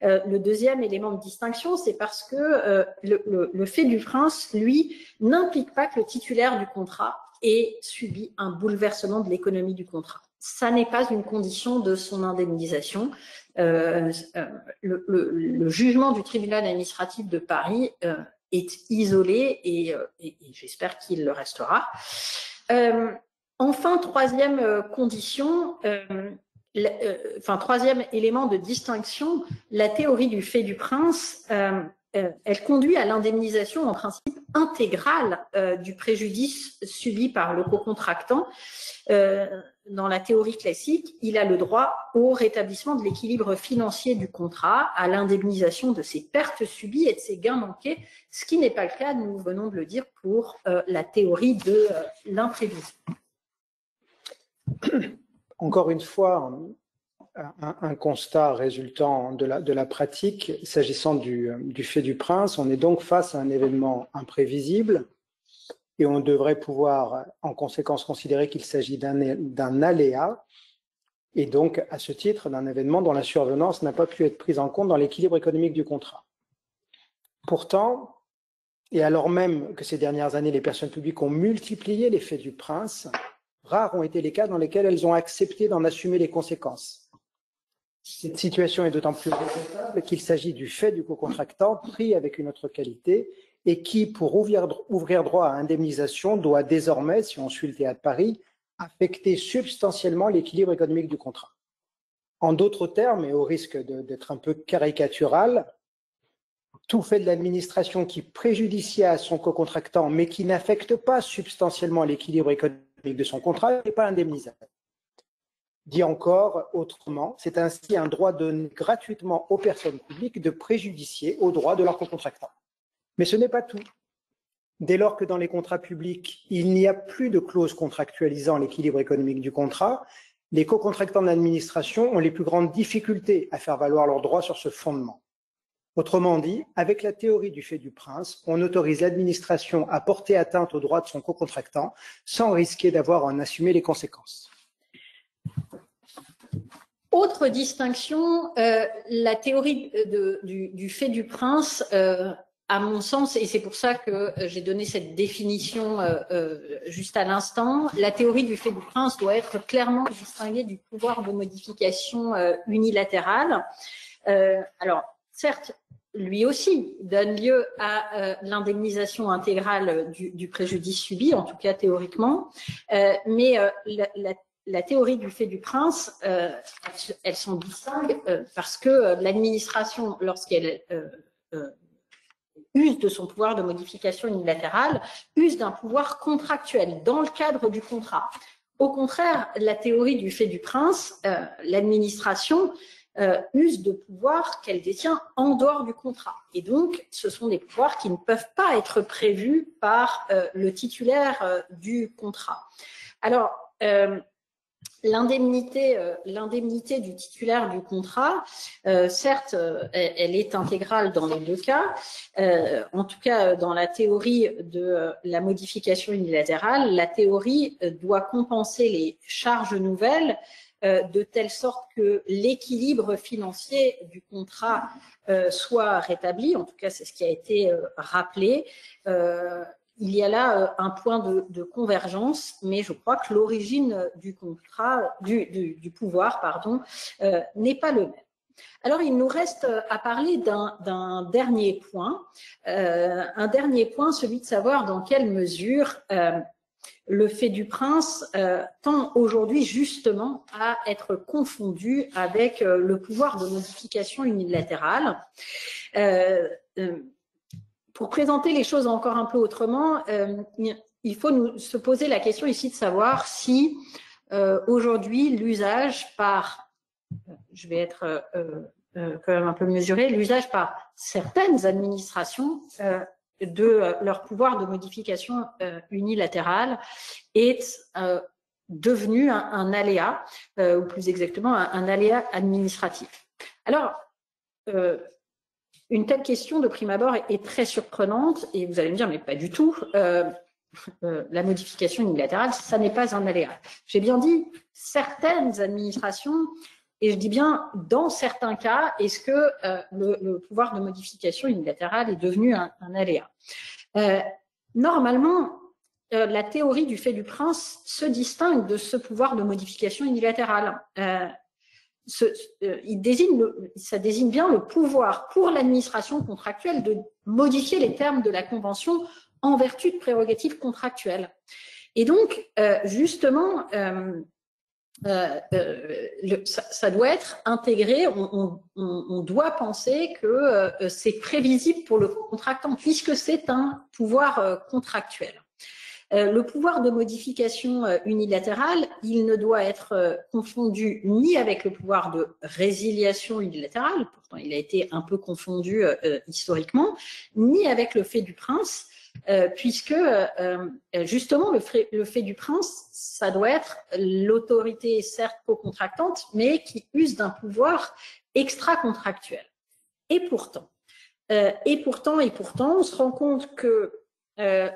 Le deuxième élément de distinction, c'est parce que le fait du prince, lui, n'implique pas que le titulaire du contrat ait subi un bouleversement de l'économie du contrat. Ça n'est pas une condition de son indemnisation. Le jugement du tribunal administratif de Paris est isolé et j'espère qu'il le restera. Enfin, troisième condition, troisième élément de distinction, la théorie du fait du prince, elle conduit à l'indemnisation en principe intégrale du préjudice subi par le co-contractant. Dans la théorie classique, il a le droit au rétablissement de l'équilibre financier du contrat, à l'indemnisation de ses pertes subies et de ses gains manqués, ce qui n'est pas le cas, nous venons de le dire, pour la théorie de l'imprévision. Encore une fois, un constat résultant de la pratique, s'agissant du fait du prince, on est donc face à un événement imprévisible et on devrait pouvoir en conséquence considérer qu'il s'agit d'un aléa et donc à ce titre d'un événement dont la survenance n'a pas pu être prise en compte dans l'équilibre économique du contrat. Pourtant, et alors même que ces dernières années, les personnes publiques ont multiplié les faits du prince, rares ont été les cas dans lesquels elles ont accepté d'en assumer les conséquences. Cette situation est d'autant plus regrettable qu'il s'agit du fait du co-contractant pris avec une autre qualité et qui, pour ouvrir droit à indemnisation, doit désormais, si on suit le théâtre de Paris, affecter substantiellement l'équilibre économique du contrat. En d'autres termes, et au risque d'être un peu caricatural, tout fait de l'administration qui préjudicie à son co-contractant mais qui n'affecte pas substantiellement l'équilibre économique de son contrat n'est pas indemnisable. Dit encore autrement, c'est ainsi un droit donné gratuitement aux personnes publiques de préjudicier aux droits de leurs co-contractants. Mais ce n'est pas tout. Dès lors que dans les contrats publics, il n'y a plus de clause contractualisant l'équilibre économique du contrat, les co-contractants de l'administration ont les plus grandes difficultés à faire valoir leurs droits sur ce fondement. Autrement dit, avec la théorie du fait du prince, on autorise l'administration à porter atteinte aux droits de son co-contractant sans risquer d'avoir à en assumer les conséquences. Autre distinction, la théorie du fait du prince, à mon sens, et c'est pour ça que j'ai donné cette définition juste à l'instant, la théorie du fait du prince doit être clairement distinguée du pouvoir de modification unilatérale. Alors, certes, lui aussi donne lieu à l'indemnisation intégrale du préjudice subi, en tout cas théoriquement, mais la théorie du fait du prince, elles sont distinctes parce que l'administration, lorsqu'elle use de son pouvoir de modification unilatérale, use d'un pouvoir contractuel dans le cadre du contrat. Au contraire, la théorie du fait du prince, l'administration use de pouvoirs qu'elle détient en dehors du contrat. Et donc, ce sont des pouvoirs qui ne peuvent pas être prévus par le titulaire du contrat. Alors, l'indemnité du titulaire du contrat, certes, elle est intégrale dans les deux cas. En tout cas, dans la théorie de la modification unilatérale, la théorie doit compenser les charges nouvelles de telle sorte que l'équilibre financier du contrat soit rétabli. En tout cas, c'est ce qui a été rappelé. Il y a là un point de convergence, mais je crois que l'origine du contrat, du pouvoir, pardon, n'est pas le même. Alors, il nous reste à parler d'un dernier point, celui de savoir dans quelle mesure le fait du prince tend aujourd'hui justement à être confondu avec le pouvoir de modification unilatérale. Pour présenter les choses encore un peu autrement, il faut se poser la question ici de savoir si aujourd'hui l'usage par, je vais être quand même un peu mesuré, l'usage par certaines administrations de leur pouvoir de modification unilatérale est devenu un aléa, ou plus exactement un aléa administratif. Alors, une telle question de prime abord est très surprenante et vous allez me dire, mais pas du tout, la modification unilatérale, ça n'est pas un aléa. J'ai bien dit certaines administrations, et je dis bien dans certains cas, est-ce que le pouvoir de modification unilatérale est devenu un aléa. Normalement, la théorie du fait du prince se distingue de ce pouvoir de modification unilatérale. Ça désigne bien le pouvoir pour l'administration contractuelle de modifier les termes de la convention en vertu de prérogatives contractuelles. Et donc, justement, ça doit être intégré, on doit penser que c'est prévisible pour le contractant puisque c'est un pouvoir contractuel. Le pouvoir de modification unilatérale, il ne doit être confondu ni avec le pouvoir de résiliation unilatérale, pourtant il a été un peu confondu historiquement, ni avec le fait du prince, puisque justement le fait du prince, ça doit être l'autorité certes co-contractante, mais qui use d'un pouvoir extra-contractuel. Et pourtant, on se rend compte que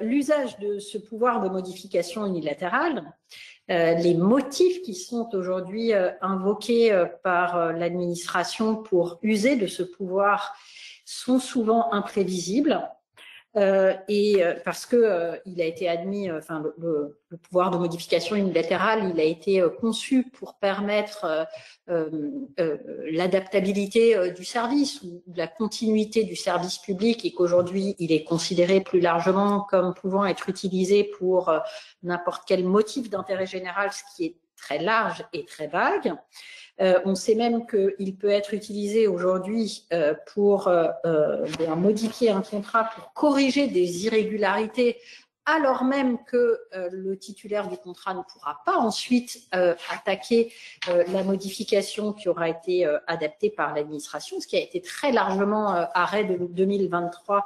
l'usage de ce pouvoir de modification unilatérale, les motifs qui sont aujourd'hui invoqués par l'administration pour user de ce pouvoir sont souvent imprévisibles. Parce que il a été admis, enfin le pouvoir de modification unilatérale, il a été conçu pour permettre l'adaptabilité du service ou la continuité du service public et qu'aujourd'hui il est considéré plus largement comme pouvant être utilisé pour n'importe quel motif d'intérêt général, ce qui est très large et très vague. On sait même qu'il peut être utilisé aujourd'hui pour modifier un contrat pour corriger des irrégularités, alors même que le titulaire du contrat ne pourra pas ensuite attaquer la modification qui aura été adaptée par l'administration, ce qui a été très largement, arrêt de 2023,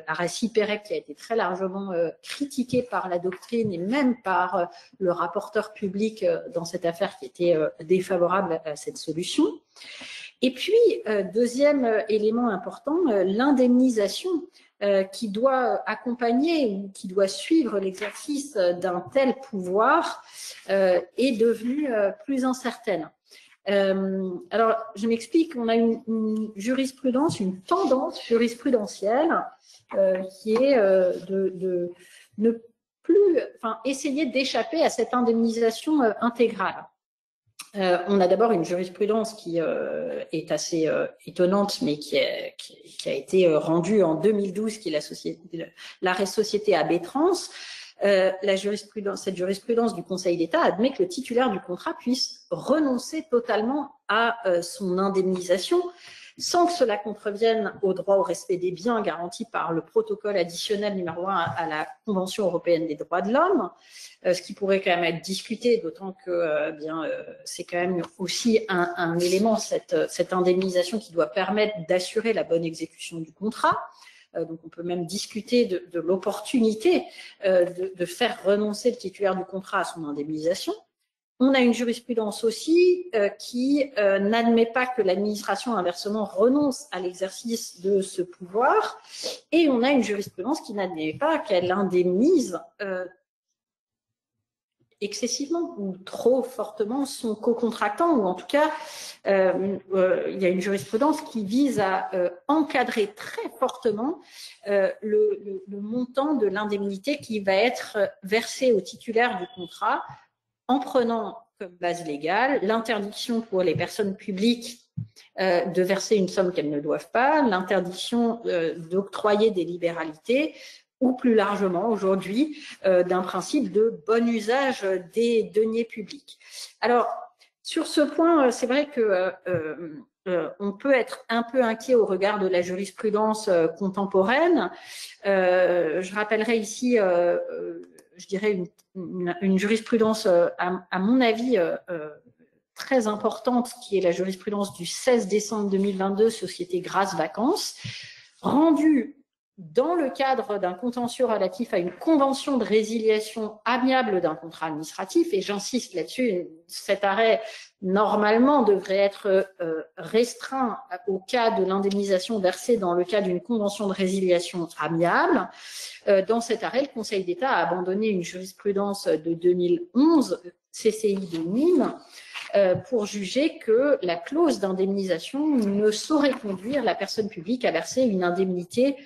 arrêt Sipérec, qui a été très largement critiqué par la doctrine et même par le rapporteur public dans cette affaire qui était défavorable à cette solution. Et puis, deuxième élément important, l'indemnisation qui doit accompagner ou qui doit suivre l'exercice d'un tel pouvoir est devenue plus incertaine. Alors, je m'explique, on a une jurisprudence, une tendance jurisprudentielle qui est de ne plus, essayer d'échapper à cette indemnisation intégrale. On a d'abord une jurisprudence qui est assez étonnante, mais qui a été rendue en 2012, qui est l'arrêt société AB Trans. Cette jurisprudence du Conseil d'État admet que le titulaire du contrat puisse renoncer totalement à son indemnisation, sans que cela contrevienne au droit au respect des biens garantis par le protocole additionnel numéro 1 à la Convention européenne des droits de l'homme, ce qui pourrait quand même être discuté, d'autant que c'est quand même aussi un élément, cette indemnisation qui doit permettre d'assurer la bonne exécution du contrat. Donc on peut même discuter de l'opportunité de faire renoncer le titulaire du contrat à son indemnisation. On a une jurisprudence aussi qui n'admet pas que l'administration inversement renonce à l'exercice de ce pouvoir, et on a une jurisprudence qui n'admet pas qu'elle indemnise excessivement ou trop fortement son co-contractant, ou en tout cas, il y a une jurisprudence qui vise à encadrer très fortement le montant de l'indemnité qui va être versée au titulaire du contrat, en prenant comme base légale l'interdiction pour les personnes publiques de verser une somme qu'elles ne doivent pas, l'interdiction d'octroyer des libéralités, ou plus largement aujourd'hui d'un principe de bon usage des deniers publics. Alors, sur ce point, c'est vrai que on peut être un peu inquiet au regard de la jurisprudence contemporaine. Je rappellerai ici, je dirais, une jurisprudence, à mon avis, très importante, qui est la jurisprudence du 16 décembre 2022, Société Grâce Vacances, rendue dans le cadre d'un contentieux relatif à une convention de résiliation amiable d'un contrat administratif, et j'insiste là-dessus, cet arrêt normalement devrait être restreint au cas de l'indemnisation versée dans le cas d'une convention de résiliation amiable. Dans cet arrêt, le Conseil d'État a abandonné une jurisprudence de 2011, CCI de Nîmes, pour juger que la clause d'indemnisation ne saurait conduire la personne publique à verser une indemnité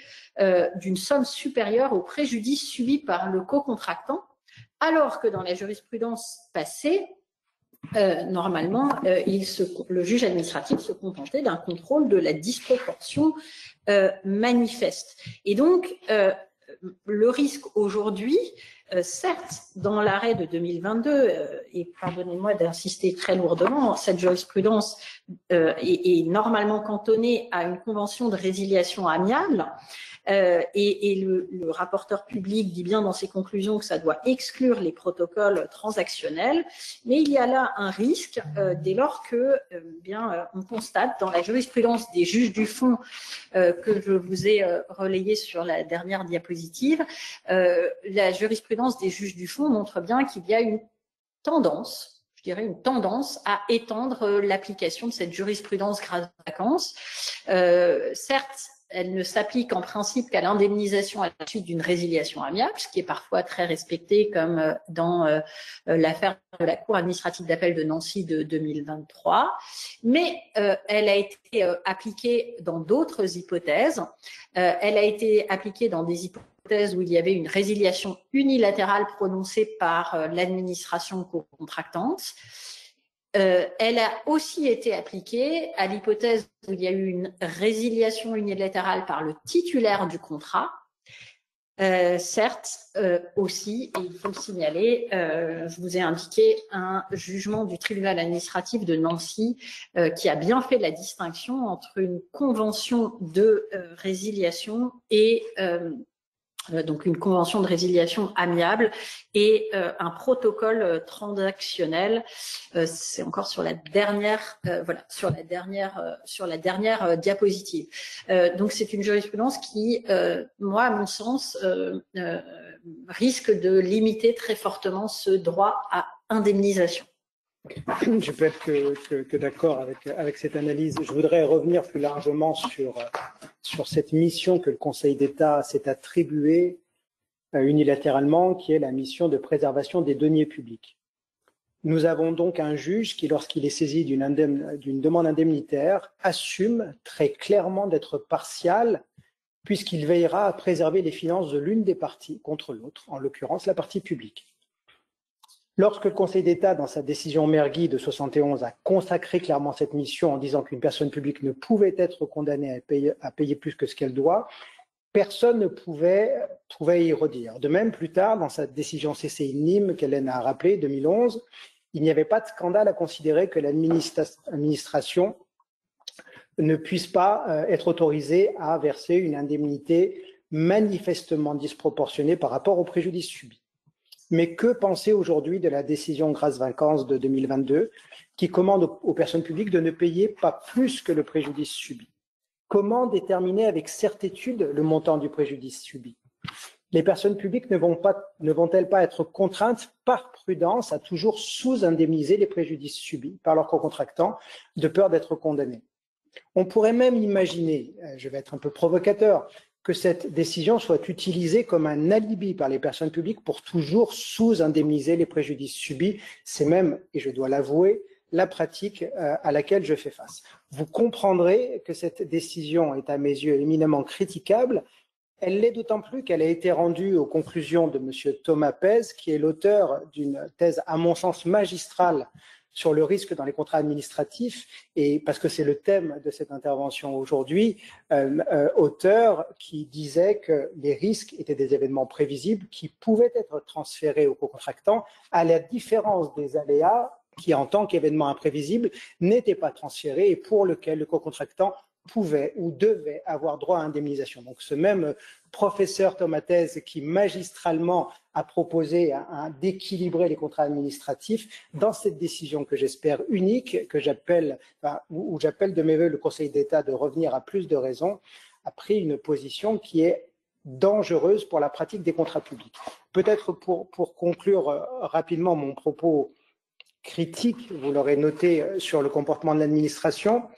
d'une somme supérieure au préjudice subi par le co-contractant, alors que dans la jurisprudence passée, normalement, le juge administratif se contentait d'un contrôle de la disproportion manifeste. Et donc, le risque aujourd'hui, certes, dans l'arrêt de 2022, et pardonnez-moi d'insister très lourdement, cette jurisprudence est normalement cantonnée à une convention de résiliation amiable, et le rapporteur public dit bien dans ses conclusions que ça doit exclure les protocoles transactionnels, mais il y a là un risque dès lors que on constate dans la jurisprudence des juges du fond que je vous ai relayé sur la dernière diapositive, la jurisprudence des juges du fond montre bien qu'il y a une tendance, je dirais une tendance à étendre l'application de cette jurisprudence grâce vacances. Certes, elle ne s'applique en principe qu'à l'indemnisation à la suite d'une résiliation amiable, ce qui est parfois très respecté, comme dans l'affaire de la Cour administrative d'appel de Nancy de 2023. Mais elle a été appliquée dans d'autres hypothèses. Elle a été appliquée dans des hypothèses où il y avait une résiliation unilatérale prononcée par l'administration co-contractante. Elle a aussi été appliquée à l'hypothèse où il y a eu une résiliation unilatérale par le titulaire du contrat. Certes, aussi, et il faut le signaler, je vous ai indiqué un jugement du tribunal administratif de Nancy qui a bien fait la distinction entre une convention de résiliation et donc une convention de résiliation amiable et un protocole transactionnel. C'est encore sur la dernière, sur la dernière diapositive. Donc c'est une jurisprudence qui, moi, à mon sens, risque de limiter très fortement ce droit à indemnisation. Je peux être que d'accord avec cette analyse. Je voudrais revenir plus largement sur cette mission que le Conseil d'État s'est attribuée unilatéralement, qui est la mission de préservation des deniers publics. Nous avons donc un juge qui, lorsqu'il est saisi d'une demande indemnitaire, assume très clairement d'être partial, puisqu'il veillera à préserver les finances de l'une des parties contre l'autre, en l'occurrence la partie publique. Lorsque le Conseil d'État, dans sa décision Mergui de 71, a consacré clairement cette mission en disant qu'une personne publique ne pouvait être condamnée à payer plus que ce qu'elle doit, personne ne pouvait y redire. De même, plus tard, dans sa décision CCI Nîmes, qu'Hélène a rappelé, 2011, il n'y avait pas de scandale à considérer que l'administration ne puisse pas être autorisée à verser une indemnité manifestement disproportionnée par rapport au préjudice subi. Mais que penser aujourd'hui de la décision grâce vacances de 2022 qui commande aux personnes publiques de ne payer pas plus que le préjudice subi? Comment déterminer avec certitude le montant du préjudice subi? Les personnes publiques ne vont-elles pas être contraintes par prudence à toujours sous-indemniser les préjudices subis par leurs co-contractants de peur d'être condamnés? On pourrait même imaginer, je vais être un peu provocateur, que cette décision soit utilisée comme un alibi par les personnes publiques pour toujours sous-indemniser les préjudices subis. C'est même, et je dois l'avouer, la pratique à laquelle je fais face. Vous comprendrez que cette décision est à mes yeux éminemment critiquable. Elle l'est d'autant plus qu'elle a été rendue aux conclusions de M. Thomas Pez, qui est l'auteur d'une thèse, à mon sens, magistrale sur le risque dans les contrats administratifs, et parce que c'est le thème de cette intervention aujourd'hui, auteur qui disait que les risques étaient des événements prévisibles qui pouvaient être transférés aux co-contractants, à la différence des aléas qui, en tant qu'événements imprévisibles, n'étaient pas transférés et pour lesquels le co-contractant pouvait ou devait avoir droit à indemnisation. Donc ce même professeur Thomas Pez qui magistralement a proposé d'équilibrer les contrats administratifs dans cette décision que j'espère unique, que j'appelle, où j'appelle de mes voeux le Conseil d'État de revenir à plus de raison, a pris une position qui est dangereuse pour la pratique des contrats publics. Peut-être pour conclure rapidement mon propos critique, vous l'aurez noté, sur le comportement de l'administration.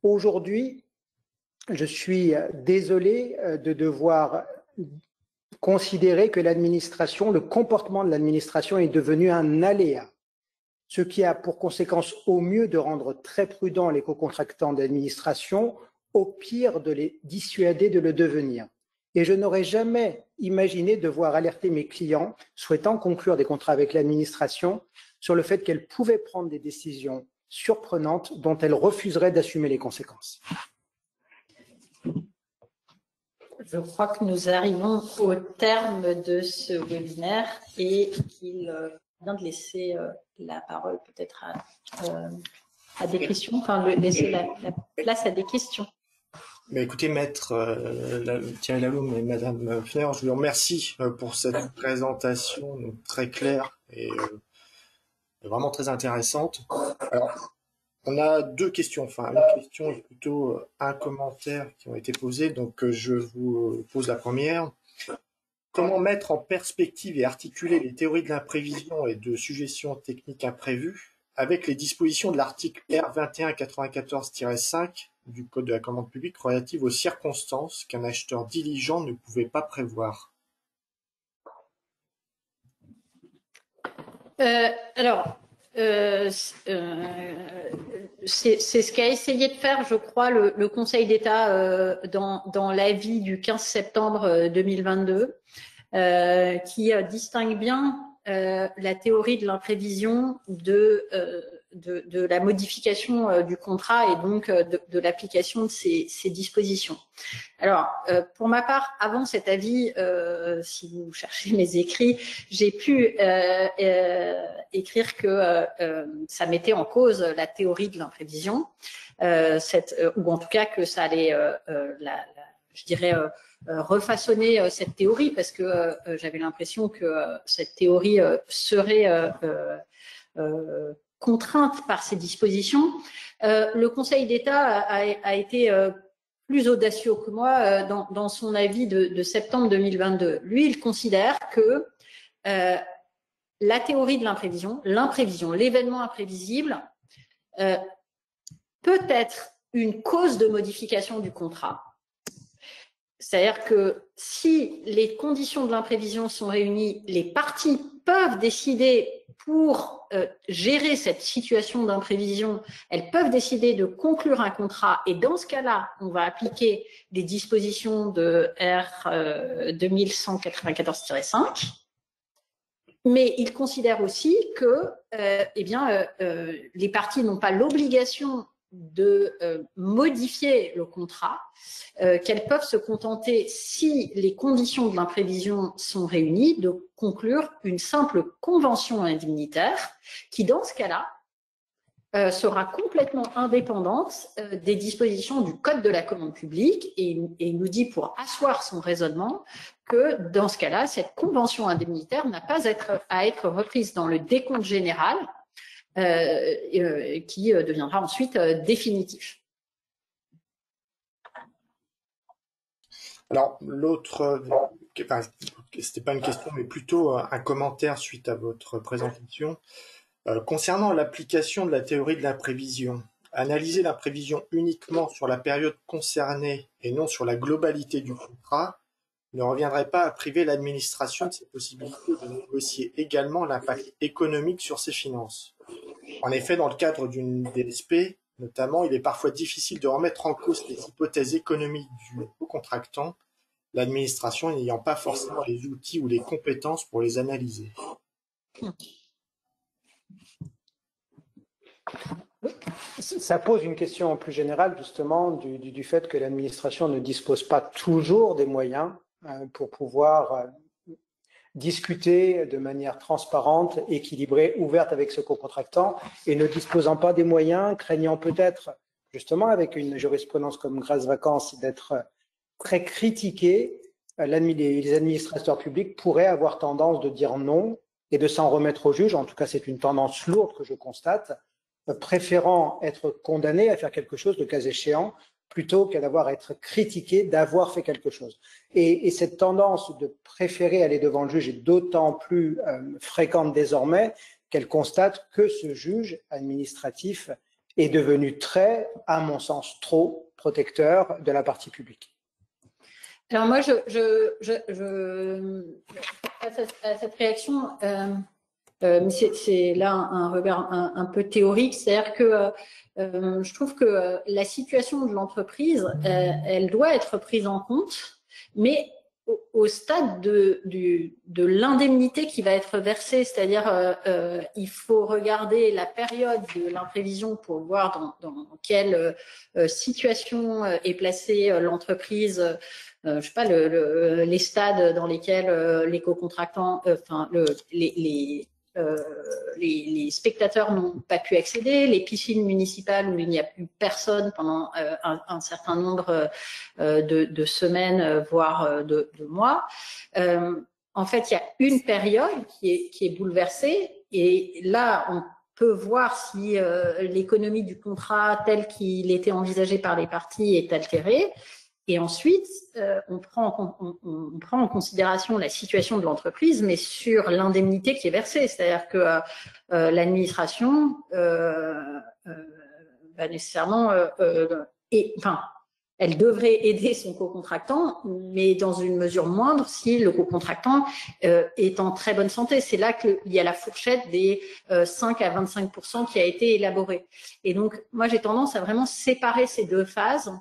Aujourd'hui, je suis désolé de devoir considérer que l'administration, le comportement de l'administration est devenu un aléa, ce qui a pour conséquence au mieux de rendre très prudents les co-contractants d'administration, au pire de les dissuader de le devenir. Et je n'aurais jamais imaginé devoir alerter mes clients souhaitant conclure des contrats avec l'administration sur le fait qu'elle pouvait prendre des décisions surprenantes dont elle refuserait d'assumer les conséquences. Je crois que nous arrivons au terme de ce webinaire et qu'il vient de laisser la parole peut-être à des questions, enfin laisser la place à des questions. Mais écoutez, maître Thierry Laloum et madame Fner, je vous remercie pour cette présentation très claire et vraiment très intéressante. Alors, on a deux questions, enfin une question et plutôt un commentaire qui ont été posés, donc je vous pose la première. Comment mettre en perspective et articuler les théories de l'imprévision et de suggestions techniques imprévues avec les dispositions de l'article R2194-5 du Code de la commande publique relatives aux circonstances qu'un acheteur diligent ne pouvait pas prévoir? C'est ce qu'a essayé de faire, je crois, le Conseil d'État dans l'avis du 15 septembre 2022, qui distingue bien la théorie de l'imprévision de la modification du contrat et donc de l'application de ces dispositions. Alors, pour ma part, avant cet avis, si vous cherchez mes écrits, j'ai pu écrire que ça mettait en cause la théorie de l'imprévision, ou en tout cas que ça allait, je dirais, refaçonner cette théorie, parce que j'avais l'impression que cette théorie serait contrainte par ces dispositions. Le Conseil d'État a été plus audacieux que moi dans son avis de septembre 2022. Lui, il considère que la théorie de l'imprévision, l'événement imprévisible, peut être une cause de modification du contrat. C'est-à-dire que si les conditions de l'imprévision sont réunies, les parties peuvent décider pour gérer cette situation d'imprévision, elles peuvent décider de conclure un contrat et dans ce cas-là, on va appliquer les dispositions de R 2194-5. Mais il considère aussi que les parties n'ont pas l'obligation de modifier le contrat, qu'elles peuvent se contenter, si les conditions de l'imprévision sont réunies, de conclure une simple convention indemnitaire qui, dans ce cas-là, sera complètement indépendante des dispositions du Code de la commande publique et il nous dit, pour asseoir son raisonnement, que dans ce cas-là, cette convention indemnitaire n'a pas à être reprise dans le décompte général qui deviendra ensuite définitif. Alors, l'autre enfin, c'était pas une question, mais plutôt un commentaire suite à votre présentation. Concernant l'application de la théorie de l'imprévision, analyser l'imprévision uniquement sur la période concernée et non sur la globalité du contrat ne reviendrait pas à priver l'administration de ses possibilités de négocier également l'impact économique sur ses finances. En effet, dans le cadre d'une DSP, notamment, il est parfois difficile de remettre en cause les hypothèses économiques du co-contractant, l'administration n'ayant pas forcément les outils ou les compétences pour les analyser. Ça pose une question plus générale, justement, du fait que l'administration ne dispose pas toujours des moyens pour pouvoir discuter de manière transparente, équilibrée, ouverte avec ce co-contractant, et ne disposant pas des moyens, craignant peut-être, justement, avec une jurisprudence comme Grâce Vacances, d'être très critiqué, les administrateurs publics pourraient avoir tendance de dire non et de s'en remettre au juge. En tout cas, c'est une tendance lourde que je constate, préférant être condamné à faire quelque chose, le cas échéant, plutôt qu'à d'avoir à être critiqué d'avoir fait quelque chose. Et cette tendance de préférer aller devant le juge est d'autant plus fréquente désormais qu'elle constate que ce juge administratif est devenu très, à mon sens, trop protecteur de la partie publique. Alors moi, face à cette réaction, c'est là un regard un peu théorique, c'est-à-dire que je trouve que la situation de l'entreprise, elle doit être prise en compte, mais au stade de l'indemnité qui va être versée, c'est-à-dire il faut regarder la période de l'imprévision pour voir dans quelle situation est placée l'entreprise. Je sais pas, les stades dans lesquels les co-contractants, les spectateurs n'ont pas pu accéder, les piscines municipales où il n'y a plus personne pendant un certain nombre de semaines, voire de mois. En fait, il y a une période qui est bouleversée, et là, on peut voir si l'économie du contrat tel qu'il était envisagé par les parties est altérée. Et ensuite, on prend en considération la situation de l'entreprise, mais sur l'indemnité qui est versée. C'est-à-dire que l'administration va nécessairement, elle devrait aider son co-contractant, mais dans une mesure moindre si le co-contractant est en très bonne santé. C'est là qu'il y a la fourchette des 5 à 25% qui a été élaborée. Et donc, moi, j'ai tendance à vraiment séparer ces deux phases,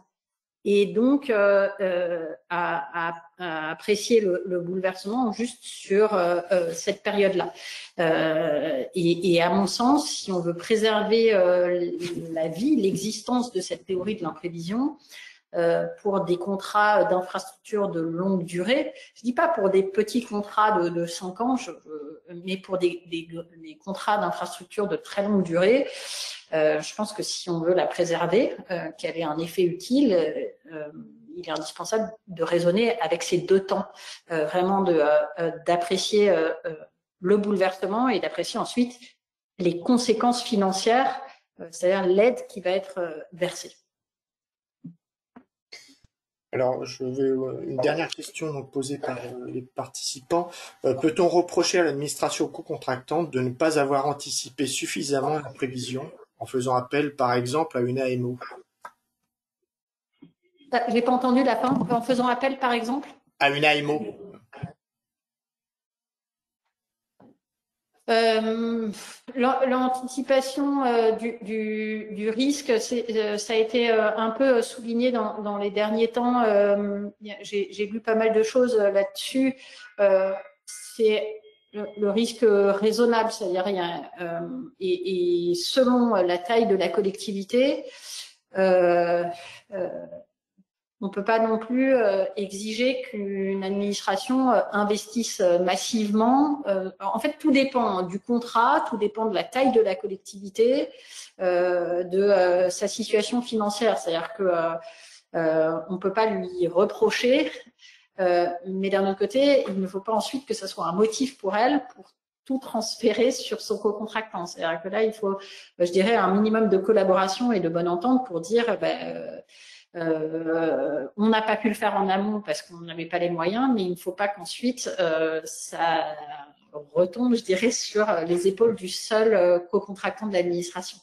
et donc à apprécier le bouleversement juste sur cette période-là. Et à mon sens, si on veut préserver la vie, l'existence de cette théorie de l'imprévision, pour des contrats d'infrastructure de longue durée, je dis pas pour des petits contrats de 5 ans, mais pour des contrats d'infrastructure de très longue durée, je pense que si on veut la préserver, qu'elle ait un effet utile, il est indispensable de raisonner avec ces deux temps, vraiment d'apprécier le bouleversement et d'apprécier ensuite les conséquences financières, c'est-à-dire l'aide qui va être versée. Alors, une dernière question donc posée par les participants. Peut-on reprocher à l'administration co-contractante de ne pas avoir anticipé suffisamment la prévision en faisant appel, par exemple, à une AMO? J'ai pas entendu la fin. En faisant appel, par exemple? À une AMO. L'anticipation du risque, ça a été un peu souligné dans les derniers temps. J'ai lu pas mal de choses là-dessus. C'est le risque raisonnable, c'est-à-dire et selon la taille de la collectivité, on ne peut pas non plus exiger qu'une administration investisse massivement. En fait, tout dépend du contrat, tout dépend de la taille de la collectivité, de sa situation financière. C'est-à-dire que on ne peut pas lui reprocher, mais d'un autre côté, il ne faut pas ensuite que ce soit un motif pour elle pour tout transférer sur son co-contractant. C'est-à-dire que là, il faut, je dirais, un minimum de collaboration et de bonne entente pour dire On n'a pas pu le faire en amont parce qu'on n'avait pas les moyens, mais il ne faut pas qu'ensuite ça retombe, je dirais, sur les épaules du seul co-contractant de l'administration.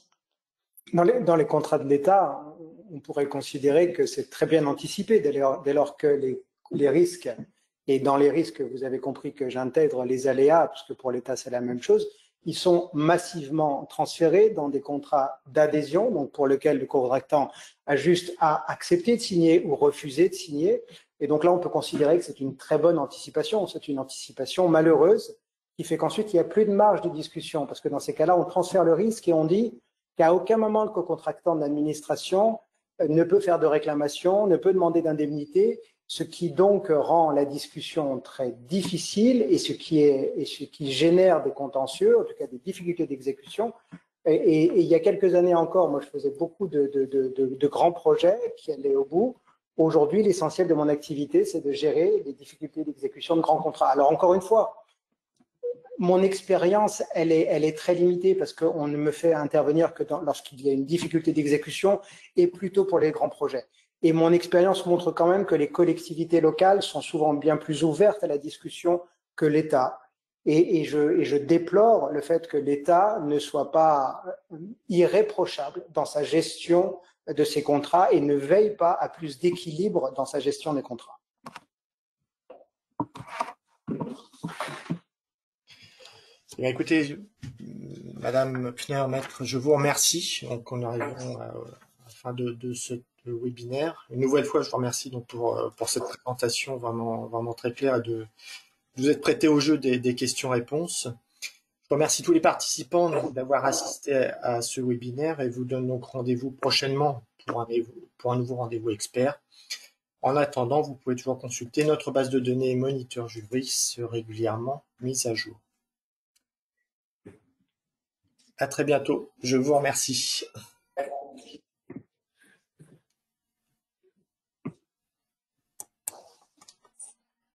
Dans les contrats de l'État, on pourrait considérer que c'est très bien anticipé dès lors que les risques, et dans les risques, vous avez compris que j'intègre les aléas, puisque pour l'État c'est la même chose, ils sont massivement transférés dans des contrats d'adhésion, donc pour lesquels le contractant a juste à accepter de signer ou refuser de signer. Et donc là, on peut considérer que c'est une très bonne anticipation. C'est une anticipation malheureuse qui fait qu'ensuite, il n'y a plus de marge de discussion, parce que dans ces cas-là, on transfère le risque et on dit qu'à aucun moment le co-contractant de l'administration ne peut faire de réclamation, ne peut demander d'indemnité, ce qui donc rend la discussion très difficile et ce qui génère des contentieux, en tout cas des difficultés d'exécution. Et il y a quelques années encore, moi je faisais beaucoup de grands projets qui allaient au bout. Aujourd'hui, l'essentiel de mon activité, c'est de gérer les difficultés d'exécution de grands contrats. Alors encore une fois, mon expérience, elle est très limitée parce qu'on ne me fait intervenir que lorsqu'il y a une difficulté d'exécution et plutôt pour les grands projets. Et mon expérience montre quand même que les collectivités locales sont souvent bien plus ouvertes à la discussion que l'État. Et je déplore le fait que l'État ne soit pas irréprochable dans sa gestion de ses contrats et ne veille pas à plus d'équilibre dans sa gestion des contrats. Bien, écoutez, Madame Pfister-Maître, je vous remercie. Donc, on arrive à la fin de ce webinaire. Une nouvelle fois, je vous remercie donc pour cette présentation vraiment très claire et de vous être prêté au jeu des questions-réponses. Je remercie tous les participants d'avoir assisté à ce webinaire et vous donne donc rendez-vous prochainement pour un nouveau rendez-vous expert. En attendant, vous pouvez toujours consulter notre base de données Moniteur Juris régulièrement mise à jour. À très bientôt. Je vous remercie.